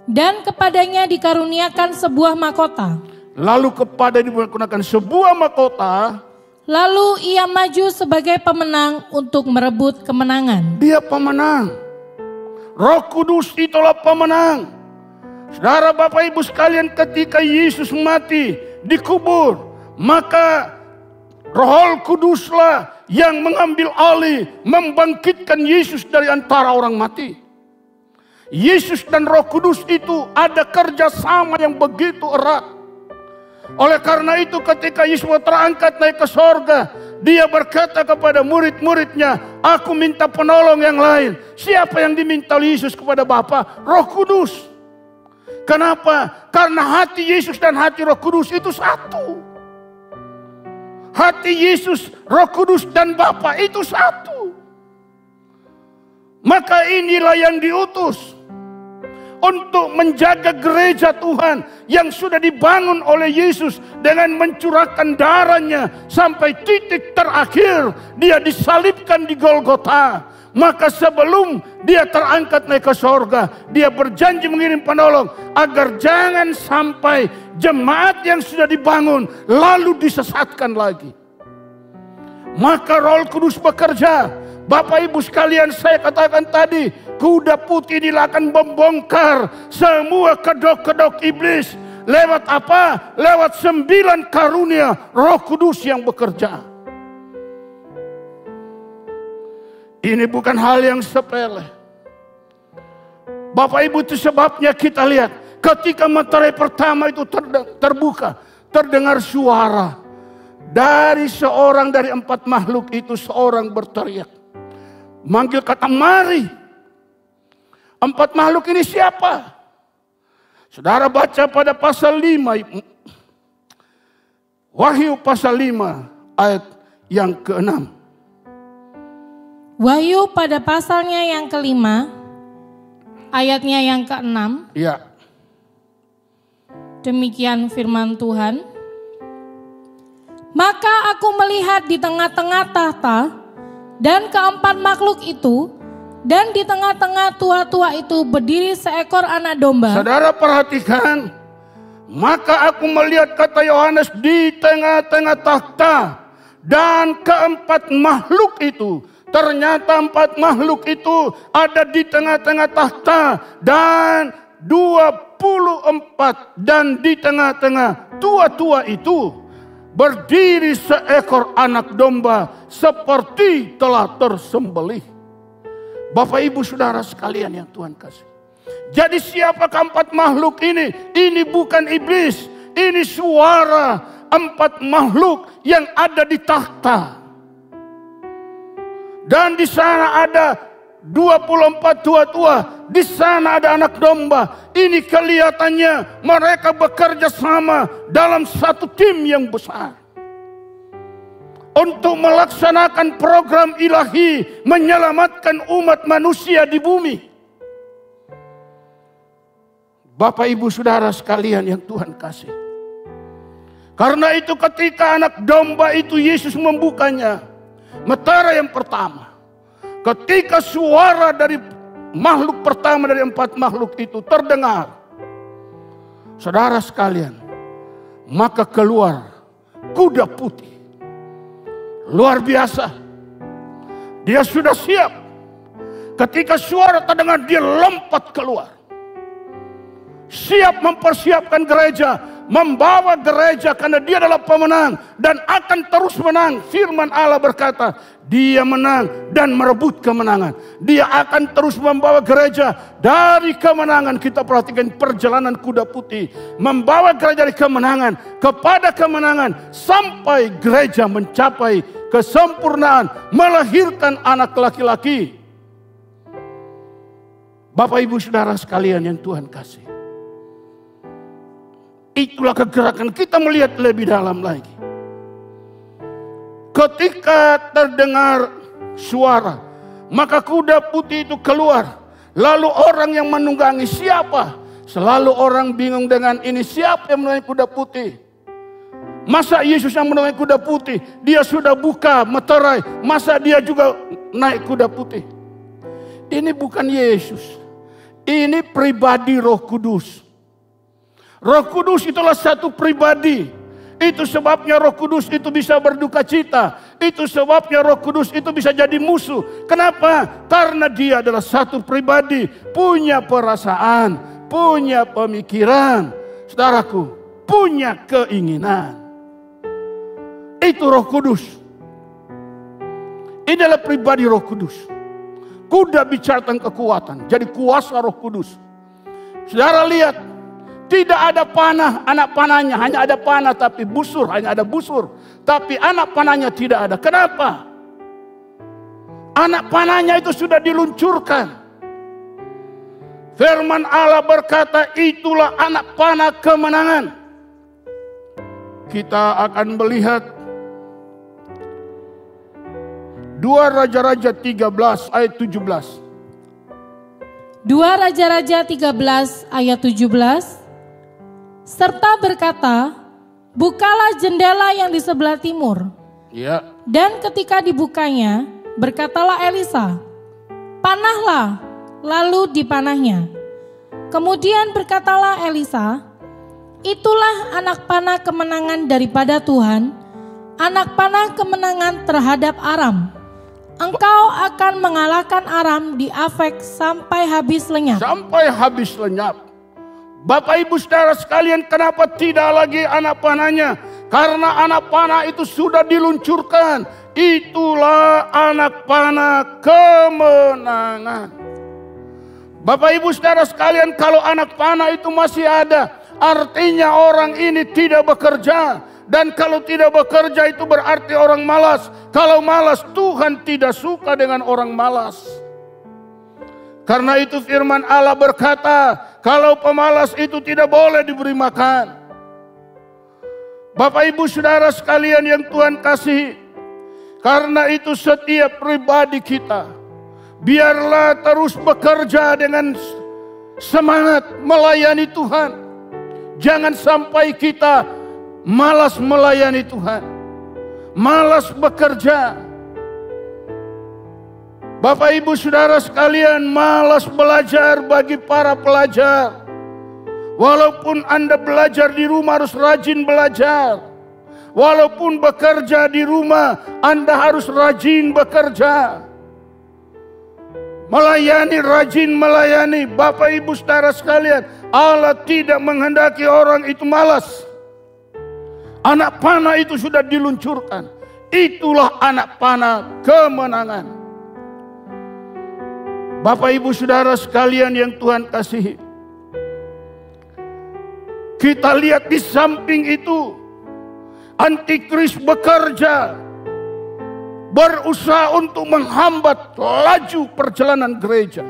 Dan kepadanya dikaruniakan sebuah mahkota. Lalu kepada digunakan sebuah mahkota. Lalu ia maju sebagai pemenang untuk merebut kemenangan. Dia pemenang. Roh Kudus itulah pemenang. Saudara, Bapak Ibu sekalian, ketika Yesus mati dikubur, maka Roh Kuduslah yang mengambil alih, membangkitkan Yesus dari antara orang mati. Yesus dan Roh Kudus itu ada kerjasama yang begitu erat. Oleh karena itu ketika Yesus terangkat naik ke sorga, dia berkata kepada murid-muridnya, "Aku minta penolong yang lain." Siapa yang diminta Yesus kepada Bapa? Roh Kudus. Kenapa? Karena hati Yesus dan hati Roh Kudus itu satu. Hati Yesus, Roh Kudus dan Bapa itu satu. Maka inilah yang diutus untuk menjaga gereja Tuhan yang sudah dibangun oleh Yesus dengan mencurahkan darahnya sampai titik terakhir dia disalibkan di Golgota. Maka sebelum dia terangkat naik ke sorga, dia berjanji mengirim penolong agar jangan sampai jemaat yang sudah dibangun lalu disesatkan lagi. Maka Roh Kudus bekerja. Bapak Ibu sekalian, saya katakan tadi, kuda putih ini akan membongkar semua kedok-kedok iblis. Lewat apa? Lewat 9 karunia Roh Kudus yang bekerja. Ini bukan hal yang sepele. Bapak Ibu, itu sebabnya kita lihat ketika materai pertama itu terbuka, terdengar suara dari seorang dari 4 makhluk itu, seorang berteriak. Manggil kata, "Mari." 4 makhluk ini siapa? Saudara baca pada pasal 5. Wahyu pasal 5 ayat yang ke-6. Wahyu pada pasalnya yang ke-5, ayatnya yang ke-6. Ya. Demikian firman Tuhan. Maka aku melihat di tengah-tengah tahta dan ke-4 makhluk itu, dan di tengah-tengah tua-tua itu berdiri seekor anak domba. Saudara perhatikan. Maka aku melihat, kata Yohanes, di tengah-tengah tahta dan ke-4 makhluk itu. Ternyata 4 makhluk itu ada di tengah-tengah tahta dan 24, dan di tengah-tengah tua-tua itu berdiri seekor anak domba seperti telah tersembelih. Bapak Ibu Saudara sekalian yang Tuhan kasih. Jadi siapakah 4 makhluk ini? Ini bukan iblis. Ini suara 4 makhluk yang ada di takhta. Dan di sana ada 24 tua-tua. Di sana ada anak domba. Ini kelihatannya mereka bekerja sama dalam satu tim yang besar. Untuk melaksanakan program ilahi menyelamatkan umat manusia di bumi. Bapak Ibu Saudara sekalian yang Tuhan kasih. Karena itu ketika anak domba itu Yesus membukanya, materai yang pertama, ketika suara dari makhluk pertama dari 4 makhluk itu terdengar, saudara sekalian, maka keluar kuda putih. Luar biasa. Dia sudah siap. Ketika suara terdengar, dia lompat keluar. Siap mempersiapkan gereja, membawa gereja karena dia adalah pemenang dan akan terus menang. Firman Allah berkata, dia menang dan merebut kemenangan. Dia akan terus membawa gereja dari kemenangan. Kita perhatikan perjalanan kuda putih, membawa gereja dari kemenangan kepada kemenangan sampai gereja mencapai kesempurnaan, melahirkan anak laki-laki. Bapak Ibu Saudara sekalian yang Tuhan kasih. Itulah kegerakan, kita melihat lebih dalam lagi. Ketika terdengar suara, maka kuda putih itu keluar. Lalu orang yang menunggangi siapa? Selalu orang bingung dengan ini, siapa yang menunggangi kuda putih? Masa Yesus yang menunggangi kuda putih? Dia sudah buka meterai, masa dia juga naik kuda putih? Ini bukan Yesus. Ini pribadi Roh Kudus. Roh Kudus itulah satu pribadi. Itu sebabnya Roh Kudus itu bisa berduka cita. Itu sebabnya Roh Kudus itu bisa jadi musuh. Kenapa? Karena dia adalah satu pribadi. Punya perasaan, punya pemikiran. Saudaraku, punya keinginan. Itu Roh Kudus. Ini adalah pribadi Roh Kudus. Kuda bicara tentang kekuatan. Jadi kuasa Roh Kudus. Saudara lihat. Tidak ada panah, anak panahnya hanya ada panah, tapi busur hanya ada busur. Tapi anak panahnya tidak ada. Kenapa? Anak panahnya itu sudah diluncurkan. Firman Allah berkata, itulah anak panah kemenangan. Kita akan melihat 2 Raja-Raja 13 ayat 17. 2 Raja-Raja 13 ayat 17. Serta berkata, bukalah jendela yang di sebelah timur. Ya. Dan ketika dibukanya, berkatalah Elisa, panahlah, lalu dipanahnya. Kemudian berkatalah Elisa, itulah anak panah kemenangan daripada Tuhan, anak panah kemenangan terhadap Aram. Engkau akan mengalahkan Aram di Afek sampai habis lenyap. Sampai habis lenyap. Bapak Ibu Saudara sekalian, kenapa tidak lagi anak panahnya? Karena anak panah itu sudah diluncurkan. Itulah anak panah kemenangan. Bapak Ibu Saudara sekalian, kalau anak panah itu masih ada, artinya orang ini tidak bekerja. Dan kalau tidak bekerja itu berarti orang malas. Kalau malas, Tuhan tidak suka dengan orang malas. Karena itu firman Allah berkata, kalau pemalas itu tidak boleh diberi makan. Bapak Ibu Saudara sekalian yang Tuhan kasihi, karena itu setiap pribadi kita, biarlah terus bekerja dengan semangat melayani Tuhan. Jangan sampai kita malas melayani Tuhan, malas bekerja. Bapak Ibu Saudara sekalian, malas belajar bagi para pelajar. Walaupun Anda belajar di rumah harus rajin belajar. Walaupun bekerja di rumah, Anda harus rajin bekerja. Melayani, rajin melayani. Bapak Ibu Saudara sekalian, Allah tidak menghendaki orang itu malas. Anak panah itu sudah diluncurkan. Itulah anak panah kemenangan. Bapak Ibu Saudara sekalian yang Tuhan kasihi, kita lihat di samping itu antikris bekerja, berusaha untuk menghambat laju perjalanan gereja.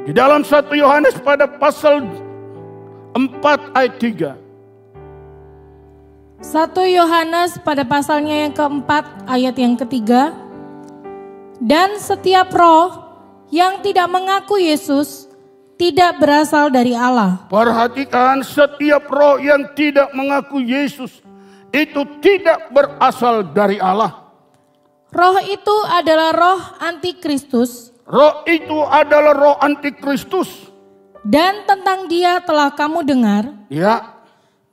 Di dalam 1 Yohanes pada pasal 4 ayat 3. 1 Yohanes pada pasalnya yang keempat ayat yang ketiga. Dan setiap roh yang tidak mengaku Yesus tidak berasal dari Allah. Perhatikan, setiap roh yang tidak mengaku Yesus itu tidak berasal dari Allah. Roh itu adalah roh antikristus. Roh itu adalah roh antikristus. Dan tentang dia telah kamu dengar. Ya.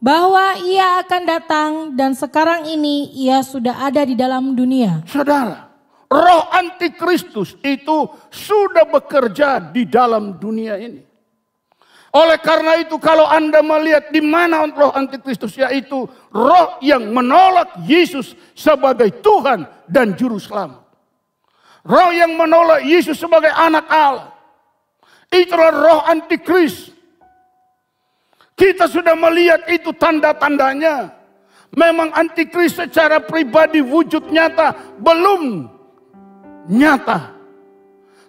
Bahwa ia akan datang dan sekarang ini ia sudah ada di dalam dunia. Saudara, roh antikristus itu sudah bekerja di dalam dunia ini. Oleh karena itu kalau Anda melihat di mana roh antikristus, yaitu roh yang menolak Yesus sebagai Tuhan dan Juru Selamat. Roh yang menolak Yesus sebagai anak Allah. Itulah roh antikris. Kita sudah melihat itu tanda-tandanya. Memang antikris secara pribadi wujud nyata belum nyata.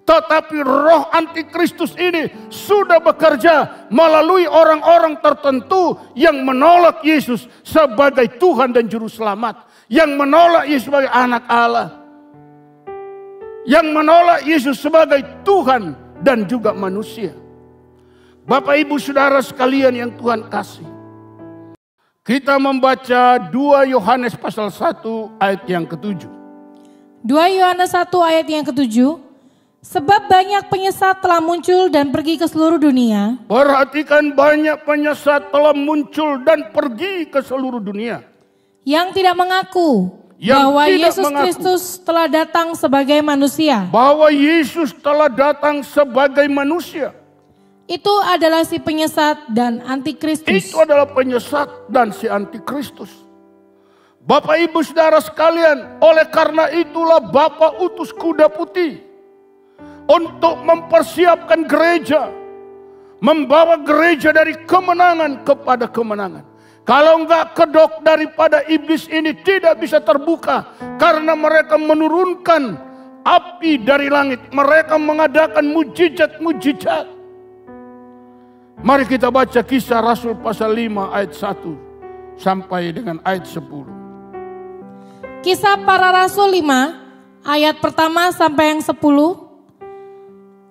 Tetapi roh antikristus ini sudah bekerja melalui orang-orang tertentu yang menolak Yesus sebagai Tuhan dan Juru Selamat. yang menolak Yesus sebagai anak Allah, yang menolak Yesus sebagai Tuhan dan juga manusia. Bapak Ibu Saudara sekalian yang Tuhan kasih, kita membaca 2 Yohanes pasal 1 ayat yang ke-7. 2 Yohanes 1 ayat yang ke-7. Sebab banyak penyesat telah muncul dan pergi ke seluruh dunia. Perhatikan, banyak penyesat telah muncul dan pergi ke seluruh dunia. Yang tidak mengaku bahwa Yesus Kristus telah datang sebagai manusia. Bahwa Yesus telah datang sebagai manusia. Itu adalah si penyesat dan antikristus. Itu adalah penyesat dan si antikristus. Bapak Ibu Saudara sekalian, oleh karena itulah Bapa utus kuda putih untuk mempersiapkan gereja, membawa gereja dari kemenangan kepada kemenangan. Kalau enggak, kedok daripada iblis ini tidak bisa terbuka, karena mereka menurunkan api dari langit, mereka mengadakan mujizat-mujizat. Mari kita baca Kisah Rasul pasal 5 ayat 1 sampai dengan ayat 10. Kisah Para Rasul 5 ayat pertama sampai yang 10.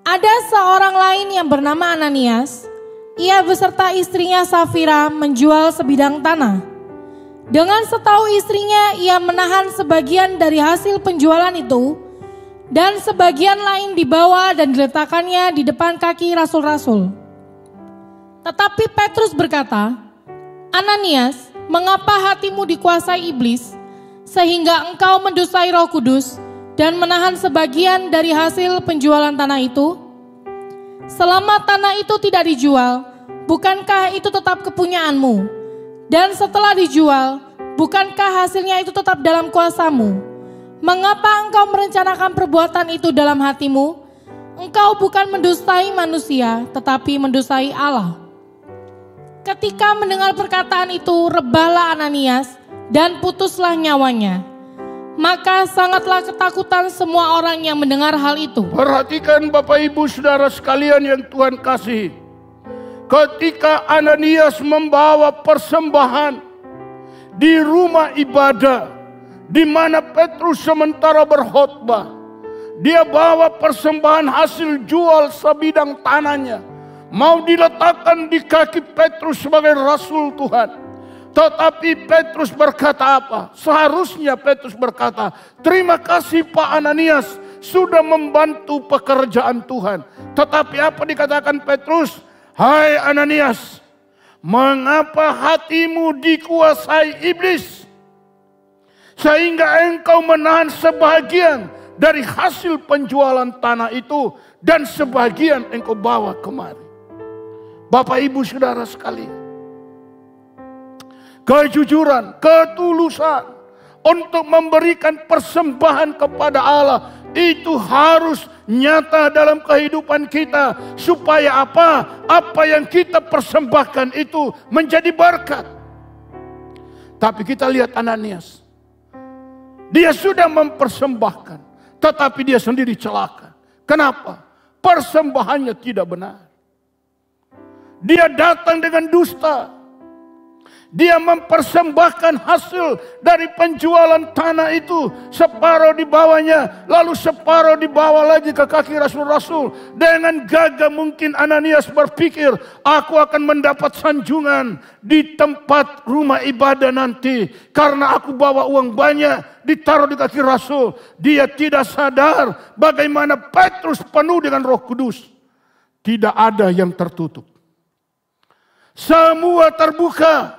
Ada seorang lain yang bernama Ananias. Ia beserta istrinya Safira menjual sebidang tanah. Dengan setahu istrinya, ia menahan sebagian dari hasil penjualan itu, dan sebagian lain dibawa dan diletakkannya di depan kaki rasul-rasul. Tetapi Petrus berkata, Ananias, mengapa hatimu dikuasai iblis, sehingga engkau mendustai Roh Kudus dan menahan sebagian dari hasil penjualan tanah itu? Selama tanah itu tidak dijual, bukankah itu tetap kepunyaanmu? Dan setelah dijual, bukankah hasilnya itu tetap dalam kuasamu? Mengapa engkau merencanakan perbuatan itu dalam hatimu? Engkau bukan mendustai manusia, tetapi mendustai Allah. Ketika mendengar perkataan itu, rebahlah Ananias dan putuslah nyawanya. Maka sangatlah ketakutan semua orang yang mendengar hal itu. Perhatikan Bapak Ibu Saudara sekalian yang Tuhan kasih. Ketika Ananias membawa persembahan di rumah ibadah, di mana Petrus sementara berkhotbah, dia bawa persembahan hasil jual sebidang tanahnya, mau diletakkan di kaki Petrus sebagai rasul Tuhan. Tetapi Petrus berkata apa? Seharusnya Petrus berkata, terima kasih Pak Ananias sudah membantu pekerjaan Tuhan. Tetapi apa dikatakan Petrus? Hai Ananias, mengapa hatimu dikuasai iblis, sehingga engkau menahan sebagian dari hasil penjualan tanah itu, dan sebagian engkau bawa kemari. Bapak Ibu Saudara sekalian, kejujuran, ketulusan untuk memberikan persembahan kepada Allah itu harus nyata dalam kehidupan kita. Supaya apa? Apa yang kita persembahkan itu menjadi berkat. Tapi kita lihat Ananias, dia sudah mempersembahkan, tetapi dia sendiri celaka. Kenapa? Persembahannya tidak benar. Dia datang dengan dusta. Dia mempersembahkan hasil dari penjualan tanah itu. Separuh dibawanya, lalu separuh dibawa lagi ke kaki rasul-rasul. Dengan gagah mungkin Ananias berpikir, aku akan mendapat sanjungan di tempat rumah ibadah nanti, karena aku bawa uang banyak ditaruh di kaki rasul. Dia tidak sadar bagaimana Petrus penuh dengan Roh Kudus. Tidak ada yang tertutup, semua terbuka.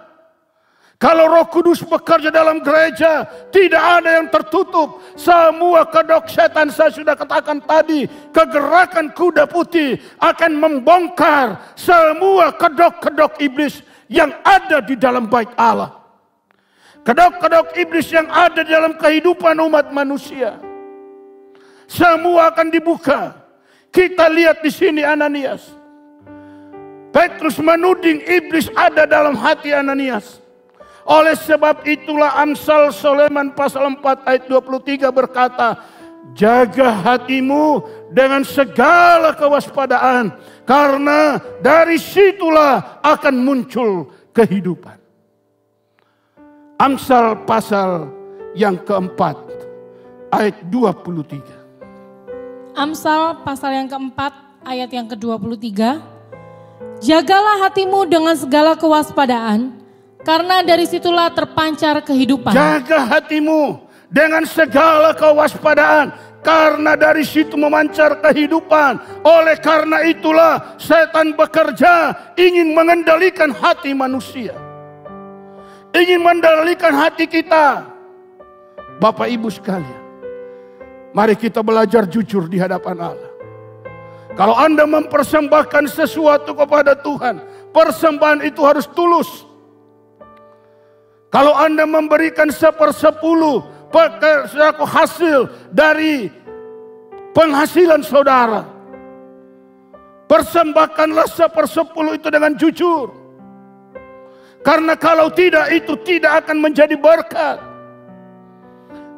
Kalau Roh Kudus bekerja dalam gereja, tidak ada yang tertutup. Semua kedok setan, saya sudah katakan tadi, kegerakan kuda putih akan membongkar semua kedok-kedok iblis yang ada di dalam bait Allah. Kedok-kedok iblis yang ada di dalam kehidupan umat manusia, semua akan dibuka. Kita lihat di sini Ananias. Petrus menuding iblis ada dalam hati Ananias. Oleh sebab itulah Amsal Soleman pasal 4 ayat 23 berkata, jaga hatimu dengan segala kewaspadaan, karena dari situlah akan muncul kehidupan. Amsal pasal yang keempat, ayat 23. Amsal pasal yang keempat, ayat yang ke-23. Jagalah hatimu dengan segala kewaspadaan, karena dari situlah terpancar kehidupan. Jaga hatimu dengan segala kewaspadaan, karena dari situ memancar kehidupan. Oleh karena itulah setan bekerja ingin mengendalikan hati manusia, ingin mengendalikan hati kita. Bapak Ibu sekalian, mari kita belajar jujur di hadapan Allah. Kalau Anda mempersembahkan sesuatu kepada Tuhan, persembahan itu harus tulus. Kalau Anda memberikan 1/10 hasil dari penghasilan saudara, persembahkanlah 1/10 itu dengan jujur. Karena kalau tidak, itu tidak akan menjadi berkat.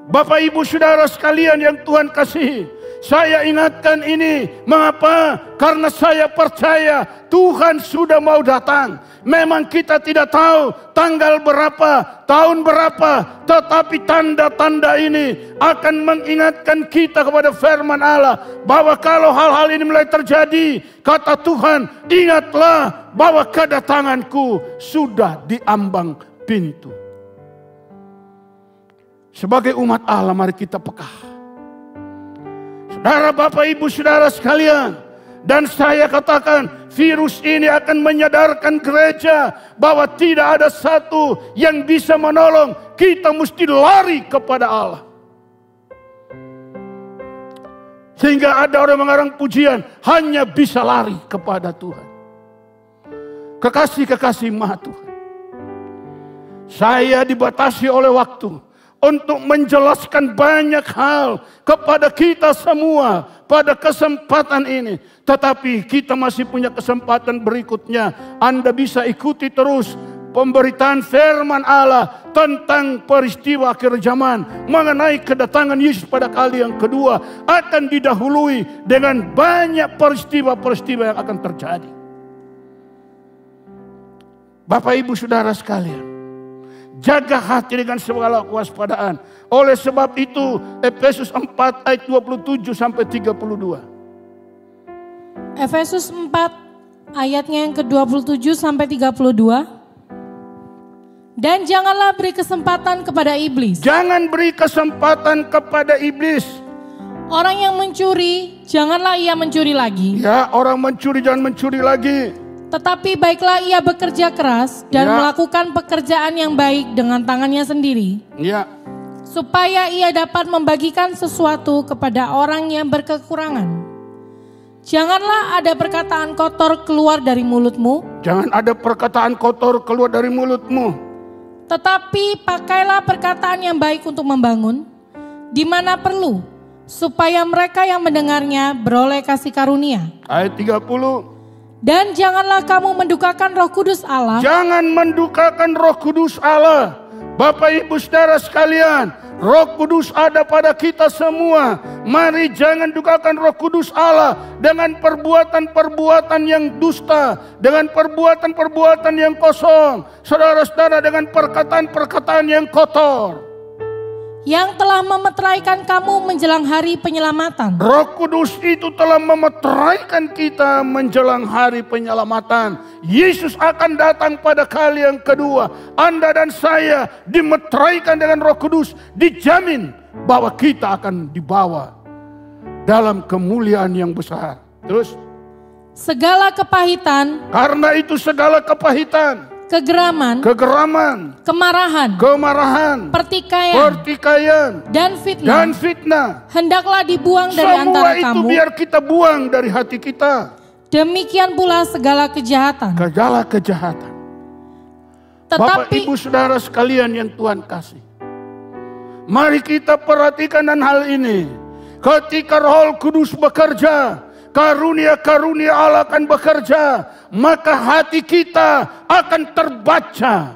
Bapak Ibu Saudara sekalian yang Tuhan kasihi, saya ingatkan ini. Mengapa? Karena saya percaya Tuhan sudah mau datang. Memang kita tidak tahu tanggal berapa, tahun berapa, tetapi tanda-tanda ini akan mengingatkan kita kepada firman Allah, bahwa kalau hal-hal ini mulai terjadi, kata Tuhan, ingatlah bahwa kedatanganku sudah di ambang pintu. Sebagai umat Allah, mari kita peka. Saudara, Bapak, Ibu, Saudara sekalian, dan saya katakan, virus ini akan menyadarkan gereja bahwa tidak ada satu yang bisa menolong. Kita mesti lari kepada Allah. Sehingga ada orang mengarang pujian, hanya bisa lari kepada Tuhan. Kekasih-kekasih Maha Tuhan, saya dibatasi oleh waktu untuk menjelaskan banyak hal kepada kita semua pada kesempatan ini. Tetapi kita masih punya kesempatan berikutnya. Anda bisa ikuti terus pemberitaan firman Allah tentang peristiwa akhir zaman. Mengenai kedatangan Yesus pada kali yang kedua akan didahului dengan banyak peristiwa-peristiwa yang akan terjadi. Bapak, Ibu, Saudara sekalian, jaga hati dengan segala kewaspadaan. Oleh sebab itu, Efesus 4 ayat 27 sampai 32. Efesus 4 ayatnya yang ke-27 sampai 32. Dan janganlah beri kesempatan kepada iblis. Jangan beri kesempatan kepada iblis. Orang yang mencuri, janganlah ia mencuri lagi. Ya, orang mencuri jangan mencuri lagi. Tetapi baiklah ia bekerja keras dan melakukan pekerjaan yang baik dengan tangannya sendiri. Ya. Supaya ia dapat membagikan sesuatu kepada orang yang berkekurangan. Janganlah ada perkataan kotor keluar dari mulutmu. Jangan ada perkataan kotor keluar dari mulutmu. Tetapi pakailah perkataan yang baik untuk membangun, di mana perlu, supaya mereka yang mendengarnya beroleh kasih karunia. Ayat 30. Dan janganlah kamu mendukakan Roh Kudus Allah. Jangan mendukakan Roh Kudus Allah. Bapak, Ibu, Saudara sekalian, Roh Kudus ada pada kita semua. Mari jangan dukakan Roh Kudus Allah dengan perbuatan-perbuatan yang dusta, dengan perbuatan-perbuatan yang kosong. Saudara-saudara, dengan perkataan-perkataan yang kotor. Yang telah memeteraikan kamu menjelang hari penyelamatan. Roh Kudus itu telah memeteraikan kita menjelang hari penyelamatan. Yesus akan datang pada kali yang kedua. Anda dan saya dimeteraikan dengan Roh Kudus. Dijamin bahwa kita akan dibawa dalam kemuliaan yang besar. Terus, segala kepahitan. Karena itu segala kepahitan, kegeraman, kemarahan, pertikaian, dan fitnah, hendaklah dibuang dari antara kamu. Semua itu biar kita buang dari hati kita. Demikian pula segala kejahatan. Bapak, Ibu, Saudara sekalian yang Tuhan kasih, mari kita perhatikan dan hal ini. Ketika Roh Kudus bekerja, karunia-karunia Allah akan bekerja, maka hati kita akan terbaca.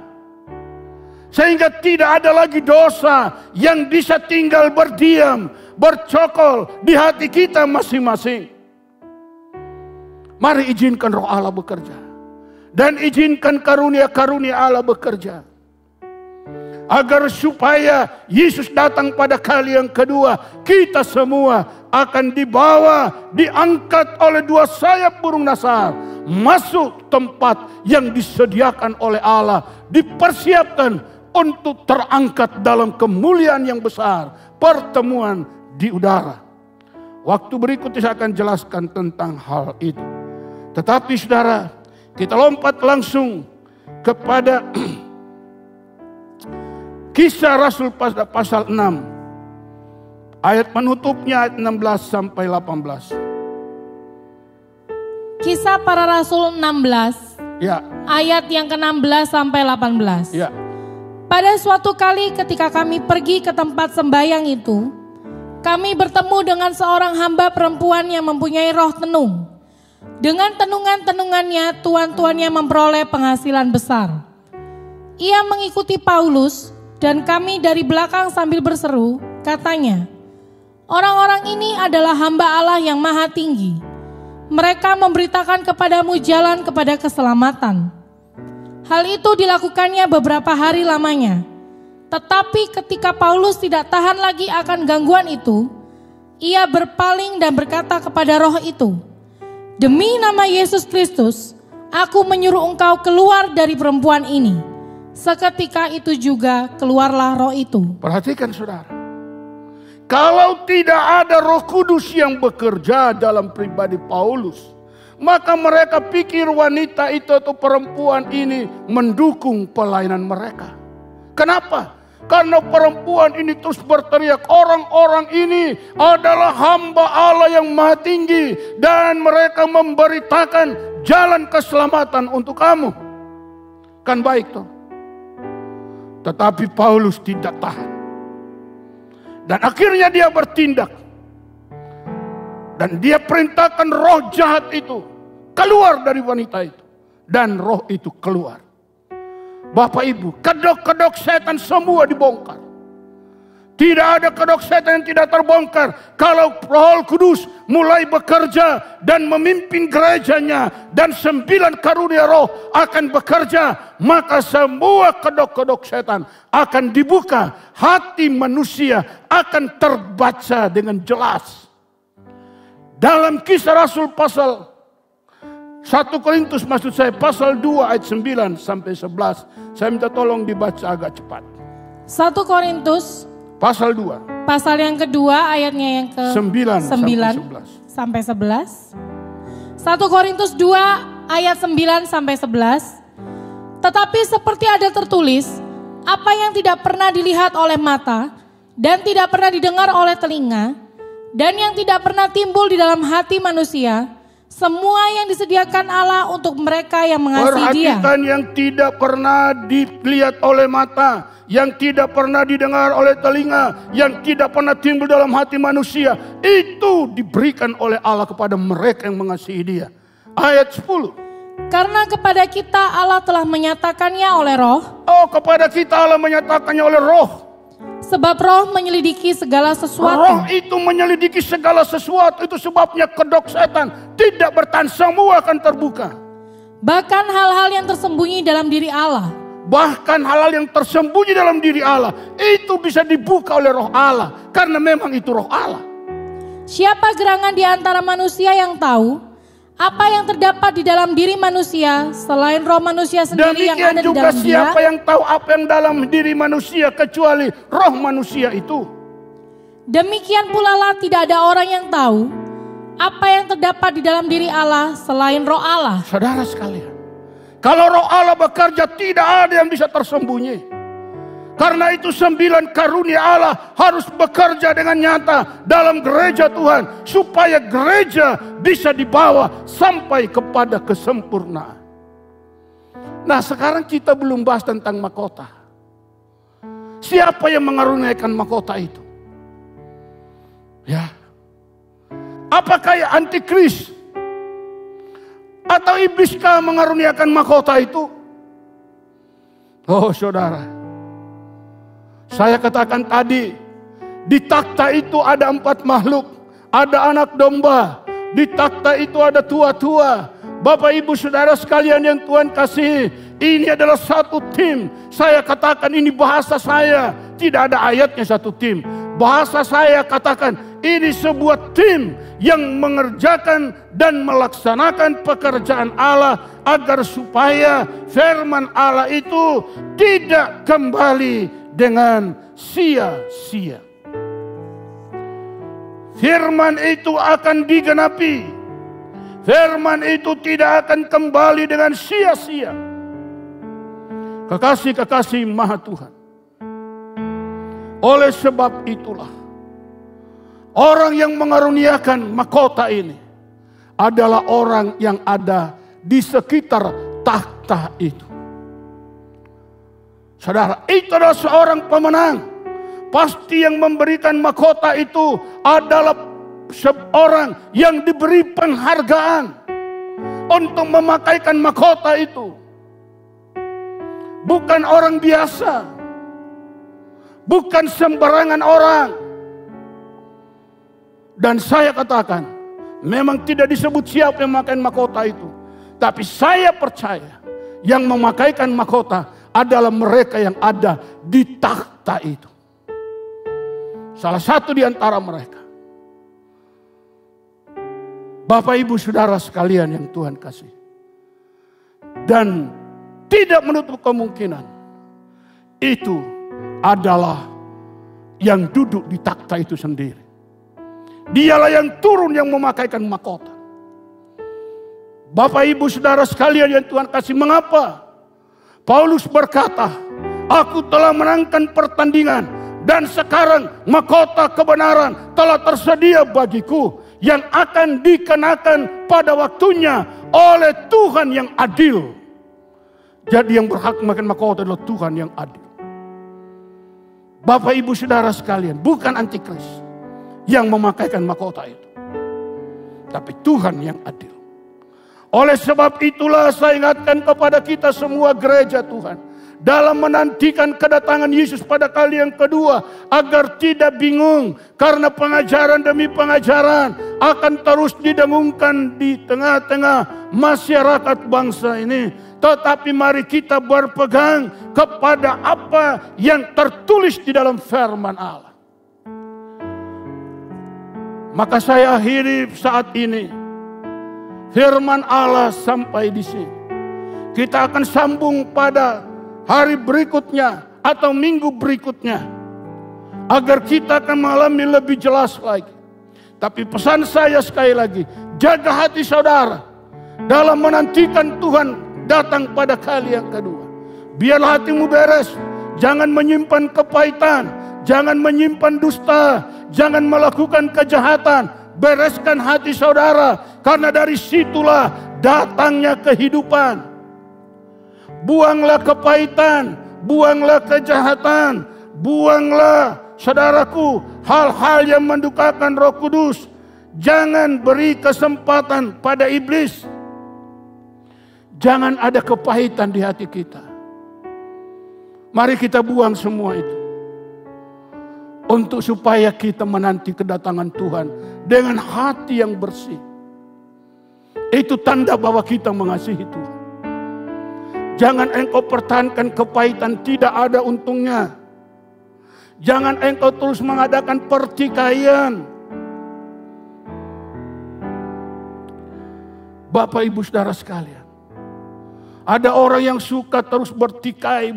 Sehingga tidak ada lagi dosa yang bisa tinggal berdiam, bercokol di hati kita masing-masing. Mari izinkan Roh Allah bekerja. Dan izinkan karunia-karunia Allah bekerja. agar supaya Yesus datang pada kali yang kedua, kita semua akan dibawa, diangkat oleh dua sayap burung nasar, masuk tempat yang disediakan oleh Allah, dipersiapkan untuk terangkat dalam kemuliaan yang besar, pertemuan di udara. Waktu berikutnya saya akan jelaskan tentang hal itu. Tetapi saudara, kita lompat langsung kepada Kisah Rasul pasal 6. Ayat penutupnya ayat 16 sampai 18. Kisah Para Rasul 16. Ya. Ayat yang ke-16 sampai 18. Ya. Pada suatu kali ketika kami pergi ke tempat sembahyang itu, kami bertemu dengan seorang hamba perempuan yang mempunyai roh tenung. Dengan tenungan-tenungannya, tuan-tuannya memperoleh penghasilan besar. Ia mengikuti Paulus, dan kami dari belakang sambil berseru, katanya, orang-orang ini adalah hamba Allah yang maha tinggi. Mereka memberitakan kepadamu jalan kepada keselamatan. Hal itu dilakukannya beberapa hari lamanya. Tetapi ketika Paulus tidak tahan lagi akan gangguan itu, ia berpaling dan berkata kepada roh itu, demi nama Yesus Kristus, aku menyuruh engkau keluar dari perempuan ini. Seketika itu juga keluarlah roh itu. Perhatikan saudara. Kalau tidak ada Roh Kudus yang bekerja dalam pribadi Paulus, maka mereka pikir wanita itu atau perempuan ini mendukung pelayanan mereka. Kenapa? Karena perempuan ini terus berteriak, orang-orang ini adalah hamba Allah yang maha tinggi, dan mereka memberitakan jalan keselamatan untuk kamu. Kan baik toh? Tetapi Paulus tidak tahan. Dan akhirnya dia bertindak. Dan dia perintahkan roh jahat itu keluar dari wanita itu. Dan roh itu keluar. Bapak Ibu, kedok-kedok setan semua dibongkar. Tidak ada kedok setan yang tidak terbongkar kalau Roh Kudus mulai bekerja dan memimpin gerejanya, dan 9 karunia roh akan bekerja, maka semua kedok-kedok setan akan dibuka. Hati manusia akan terbaca dengan jelas. Dalam Kisah Rasul pasal 1 Korintus maksud saya, pasal 2 ayat 9 sampai 11. Saya minta tolong dibaca agak cepat. 1 Korintus pasal 2. Pasal yang kedua ayatnya yang ke 9 sampai 11. 1 Korintus 2 ayat 9 sampai 11. Tetapi seperti ada tertulis, apa yang tidak pernah dilihat oleh mata dan tidak pernah didengar oleh telinga dan yang tidak pernah timbul di dalam hati manusia, semua yang disediakan Allah untuk mereka yang mengasihi Dia. Perhatikan, yang tidak pernah dilihat oleh mata, yang tidak pernah didengar oleh telinga, yang tidak pernah timbul dalam hati manusia, itu diberikan oleh Allah kepada mereka yang mengasihi Dia. Ayat 10. Karena kepada kita Allah telah menyatakannya oleh roh. Oh, kepada kita Allah menyatakannya oleh roh. Sebab roh menyelidiki segala sesuatu. Roh itu menyelidiki segala sesuatu. Itu sebabnya kedok setan tidak bertahan, semua akan terbuka. Bahkan hal-hal yang tersembunyi dalam diri Allah. Bahkan hal-hal yang tersembunyi dalam diri Allah itu bisa dibuka oleh roh Allah, karena memang itu roh Allah. Siapa gerangan di antara manusia yang tahu apa yang terdapat di dalam diri manusia selain roh manusia sendiri yang ada di dalam dia? Demikian juga siapa yang tahu apa yang dalam diri manusia kecuali roh manusia itu. Demikian pula lah tidak ada orang yang tahu apa yang terdapat di dalam diri Allah selain roh Allah. Saudara sekalian, kalau roh Allah bekerja tidak ada yang bisa tersembunyi. Karena itu 9 karunia Allah harus bekerja dengan nyata dalam gereja Tuhan, supaya gereja bisa dibawa sampai kepada kesempurnaan. Nah, sekarang kita belum bahas tentang mahkota. Siapa yang mengaruniakan mahkota itu? Ya. Apakah ya antikris? Atau ibliskah mengaruniakan mahkota itu? Oh saudara, saya katakan tadi, di takhta itu ada 4 makhluk, ada anak domba, di takhta itu ada tua-tua. Bapak ibu saudara sekalian yang Tuhan kasih, Ini adalah satu tim. Saya katakan ini bahasa saya. Tidak ada ayatnya satu tim. Bahasa saya katakan ini sebuah tim yang mengerjakan dan melaksanakan pekerjaan Allah agar supaya firman Allah itu tidak kembali dengan sia-sia. Firman itu akan digenapi. Firman itu tidak akan kembali dengan sia-sia. Kekasih-kekasih Maha Tuhan. Oleh sebab itulah, orang yang mengaruniakan mahkota ini adalah orang yang ada di sekitar takhta itu. Saudara, itu adalah seorang pemenang. Pasti yang memberikan mahkota itu adalah seorang yang diberi penghargaan untuk memakaikan mahkota itu. Bukan orang biasa. Bukan sembarangan orang. Dan saya katakan, memang tidak disebut siapa yang memakai mahkota itu. Tapi saya percaya yang memakaikan mahkota adalah mereka yang ada di takhta itu. Salah satu di antara mereka. Bapak Ibu Saudara sekalian yang Tuhan kasih. Dan tidak menutup kemungkinan itu adalah yang duduk di takhta itu sendiri. Dialah yang turun yang memakaikan mahkota. Bapak Ibu Saudara sekalian yang Tuhan kasih, mengapa Paulus berkata, aku telah menangkan pertandingan dan sekarang mahkota kebenaran telah tersedia bagiku yang akan dikenakan pada waktunya oleh Tuhan yang adil. Jadi yang berhak memakai mahkota adalah Tuhan yang adil. Bapak Ibu Saudara sekalian, bukan antikris yang memakaikan mahkota itu, tapi Tuhan yang adil. Oleh sebab itulah saya ingatkan kepada kita semua gereja Tuhan, dalam menantikan kedatangan Yesus pada kali yang kedua, agar tidak bingung karena pengajaran demi pengajaran akan terus didengungkan di tengah-tengah masyarakat bangsa ini. Tetapi mari kita berpegang kepada apa yang tertulis di dalam firman Allah. Maka saya akhiri saat ini firman Allah sampai di sini. Kita akan sambung pada hari berikutnya atau minggu berikutnya, agar kita akan mengalami lebih jelas lagi. Tapi pesan saya sekali lagi, jaga hati saudara dalam menantikan Tuhan datang pada kali yang kedua. Biarlah hatimu beres, jangan menyimpan kepahitan, jangan menyimpan dusta, jangan melakukan kejahatan. Bereskan hati saudara, karena dari situlah datangnya kehidupan. Buanglah kepahitan, buanglah kejahatan, buanglah saudaraku hal-hal yang mendukakan Roh Kudus. Jangan beri kesempatan pada iblis. Jangan ada kepahitan di hati kita. Mari kita buang semua itu, untuk supaya kita menanti kedatangan Tuhan dengan hati yang bersih. Itu tanda bahwa kita mengasihi Tuhan. Jangan engkau pertahankan kepahitan, tidak ada untungnya. Jangan engkau terus mengadakan pertikaian. Bapak Ibu Saudara sekalian, ada orang yang suka terus bertikai.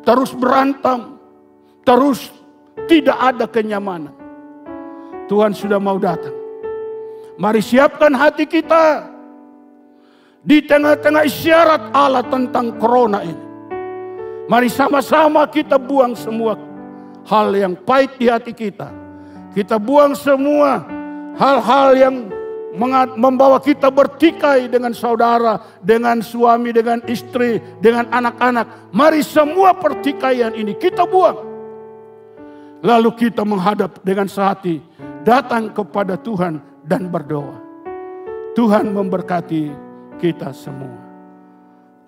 Terus berantem, terus tidak ada kenyamanan. Tuhan sudah mau datang. Mari siapkan hati kita di tengah-tengah isyarat Allah tentang corona ini. Mari sama-sama kita buang semua hal yang pahit di hati kita. Kita buang semua hal-hal yang membawa kita bertikai dengan saudara, dengan suami, dengan istri, dengan anak-anak. Mari semua pertikaian ini kita buang. Lalu kita menghadap dengan sehati, datang kepada Tuhan dan berdoa. Tuhan memberkati kita semua.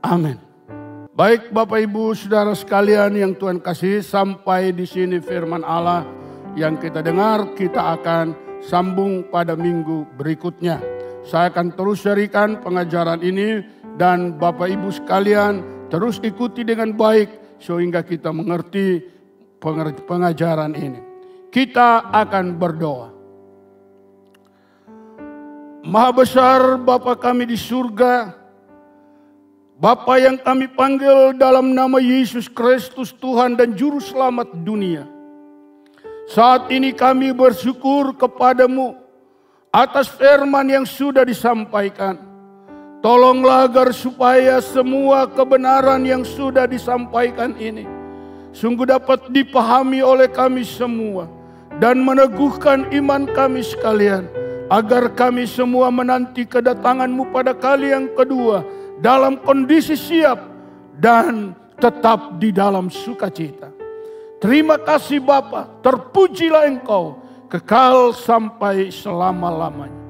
Amin. Baik Bapak Ibu Saudara sekalian yang Tuhan kasih, sampai di sini firman Allah yang kita dengar. Kita akan sambung pada minggu berikutnya. Saya akan terus sharingkan pengajaran ini dan Bapak Ibu sekalian terus ikuti dengan baik sehingga kita mengerti pengajaran ini. Kita akan berdoa. Maha besar Bapa kami di surga, Bapa yang kami panggil dalam nama Yesus Kristus Tuhan dan Juru Selamat dunia. Saat ini kami bersyukur kepadamu atas firman yang sudah disampaikan. Tolonglah agar supaya semua kebenaran yang sudah disampaikan ini sungguh dapat dipahami oleh kami semua dan meneguhkan iman kami sekalian, agar kami semua menanti kedatangan-Mu pada kali yang kedua dalam kondisi siap dan tetap di dalam sukacita. Terima kasih Bapa, terpujilah Engkau kekal sampai selama-lamanya.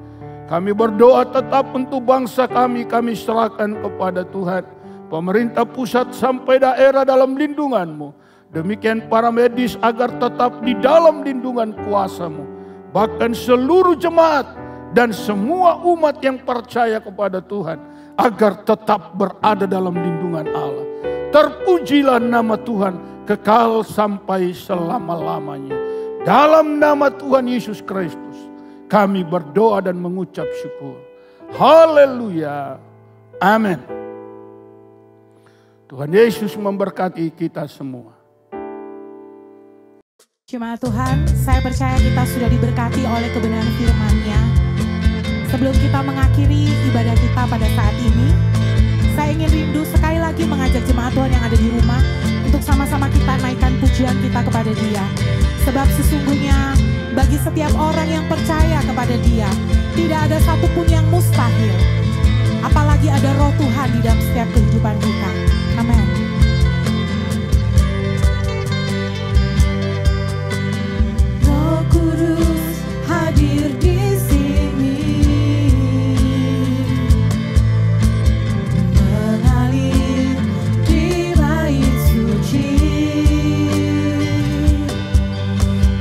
Kami berdoa tetap untuk bangsa kami serahkan kepada Tuhan. Pemerintah pusat sampai daerah dalam lindungan-Mu. Demikian para medis agar tetap di dalam lindungan kuasa-Mu. Bahkan seluruh jemaat dan semua umat yang percaya kepada Tuhan agar tetap berada dalam lindungan Allah. Terpujilah nama Tuhan kekal sampai selama-lamanya. Dalam nama Tuhan Yesus Kristus kami berdoa dan mengucap syukur. Haleluya. Amin. Tuhan Yesus memberkati kita semua. Jemaat Tuhan, saya percaya kita sudah diberkati oleh kebenaran firman-Nya. Sebelum kita mengakhiri ibadah kita pada saat ini, saya ingin rindu sekali lagi mengajak jemaat Tuhan yang ada di rumah untuk sama-sama kita naikkan pujian kita kepada Dia. Sebab sesungguhnya bagi setiap orang yang percaya kepada Dia, tidak ada satupun yang mustahil. Apalagi ada roh Tuhan di dalam setiap kehidupan kita. Amin. Roh Kudus hadir di sini, mengalir di bait suci.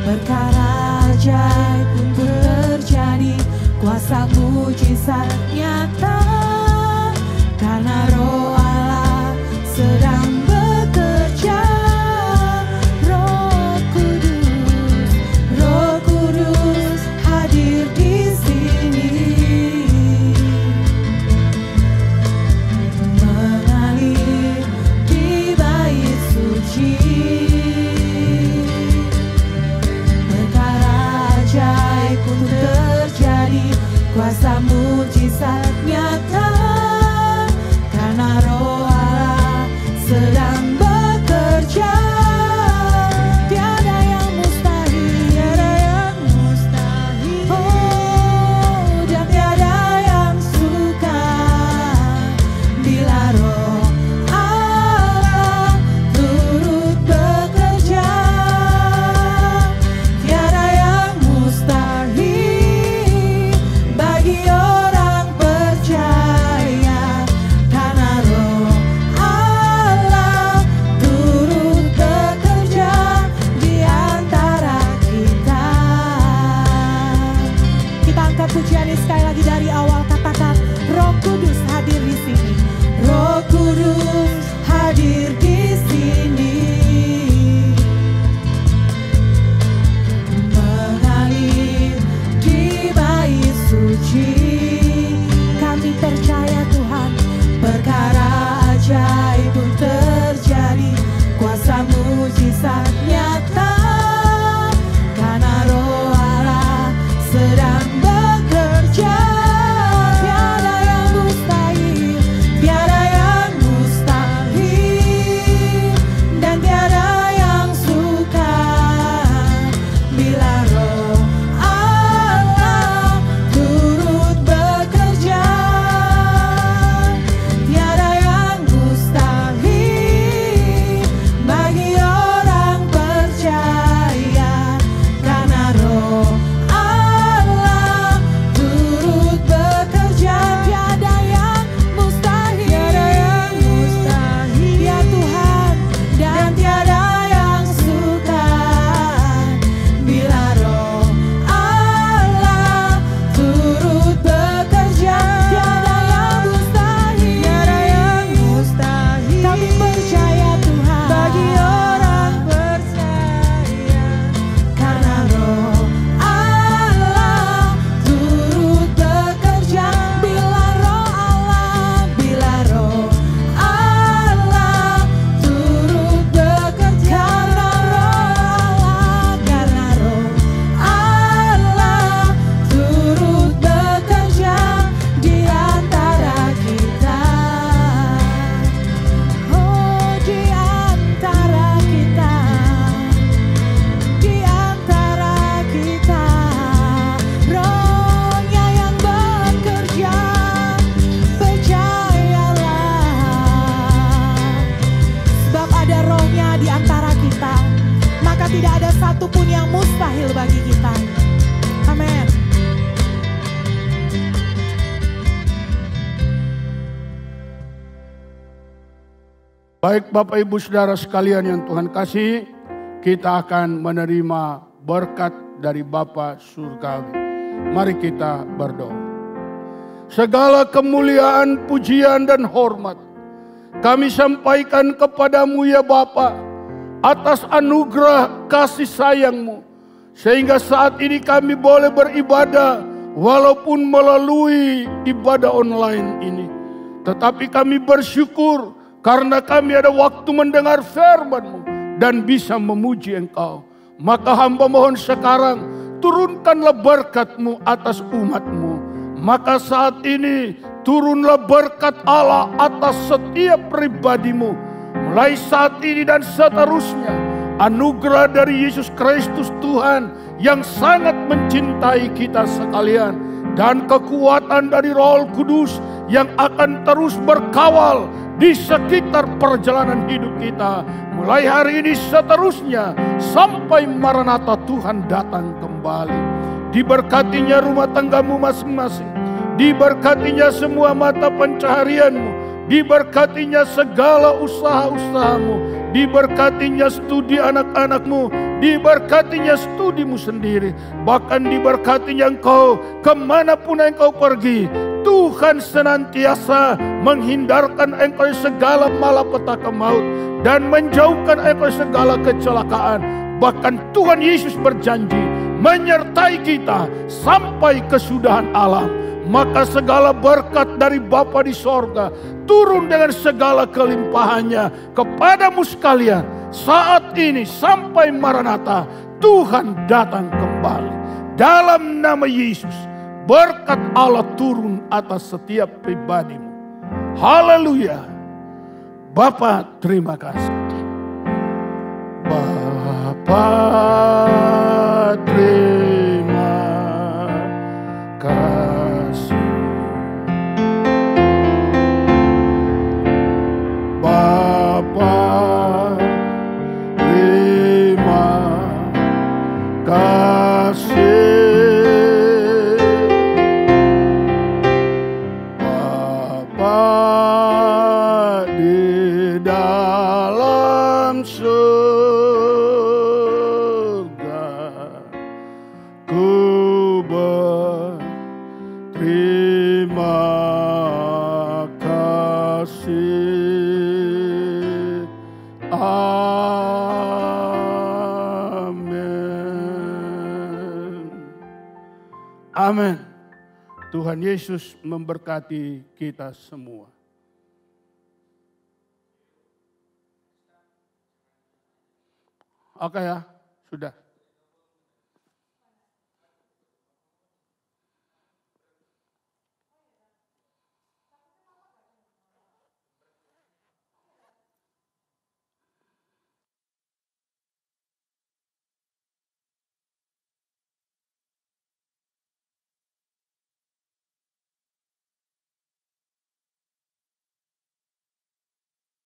Perkara ajaib pun terjadi, kuasa mujizat nyata, karena Roh Allah sedang bekerja. Roh Kudus hadir di sini, mengalir di bait suci. Ajaib pun terjadi, kuasa mujizat nyata, karena Roh Allah sedang bekerja. Tiada yang mustahil, oh, dan tiada yang sukar bila Roh Allah turut bekerja. Bagi orang percaya, karena Roh Allah turut bekerja di antara kita. Kita angkat pujian ini sekali lagi dari awal, katakan Roh Kudus hadir di sini. Roh Kudus hadir di sini, mengalir di bait suci. Kami percaya Tuhan, perkara ajaib pun terjadi, kuasa mujizat nyata, karena Roh Allah sedang bekerja. Baik Bapak Ibu Saudara sekalian yang Tuhan kasih, kita akan menerima berkat dari Bapa Surgawi. Mari kita berdoa. Segala kemuliaan, pujian dan hormat kami sampaikan kepadamu ya Bapa, atas anugerah kasih sayang-Mu, sehingga saat ini kami boleh beribadah walaupun melalui ibadah online ini. Tetapi kami bersyukur karena kami ada waktu mendengar firman-Mu dan bisa memuji Engkau. Maka hamba mohon sekarang, turunkanlah berkat-Mu atas umat-Mu. Maka saat ini turunlah berkat Allah atas setiap pribadi-Mu. Mulai saat ini dan seterusnya, anugerah dari Yesus Kristus Tuhan yang sangat mencintai kita sekalian, dan kekuatan dari Roh Kudus yang akan terus berkawal di sekitar perjalanan hidup kita. Mulai hari ini seterusnya sampai Maranatha Tuhan datang kembali. Diberkatinya rumah tanggamu masing-masing. Diberkatinya semua mata pencaharianmu. Diberkatinya segala usaha-usahamu. Diberkatinya studi anak-anakmu. Diberkatinya studimu sendiri. Bahkan diberkatinya engkau kemanapun engkau pergi. Tuhan senantiasa menghindarkan engkau segala malapetaka maut dan menjauhkan engkau segala kecelakaan. Bahkan Tuhan Yesus berjanji menyertai kita sampai kesudahan alam. Maka segala berkat dari Bapa di sorga turun dengan segala kelimpahannya kepadamu sekalian. Saat ini sampai Maranatha Tuhan datang kembali. Dalam nama Yesus, berkat Allah turun atas setiap pribadimu. Haleluya. Bapa terima kasih. Bapa terima kasih. Bapa terima kasih. Amin. Tuhan Yesus memberkati kita semua. Oke ya, sudah.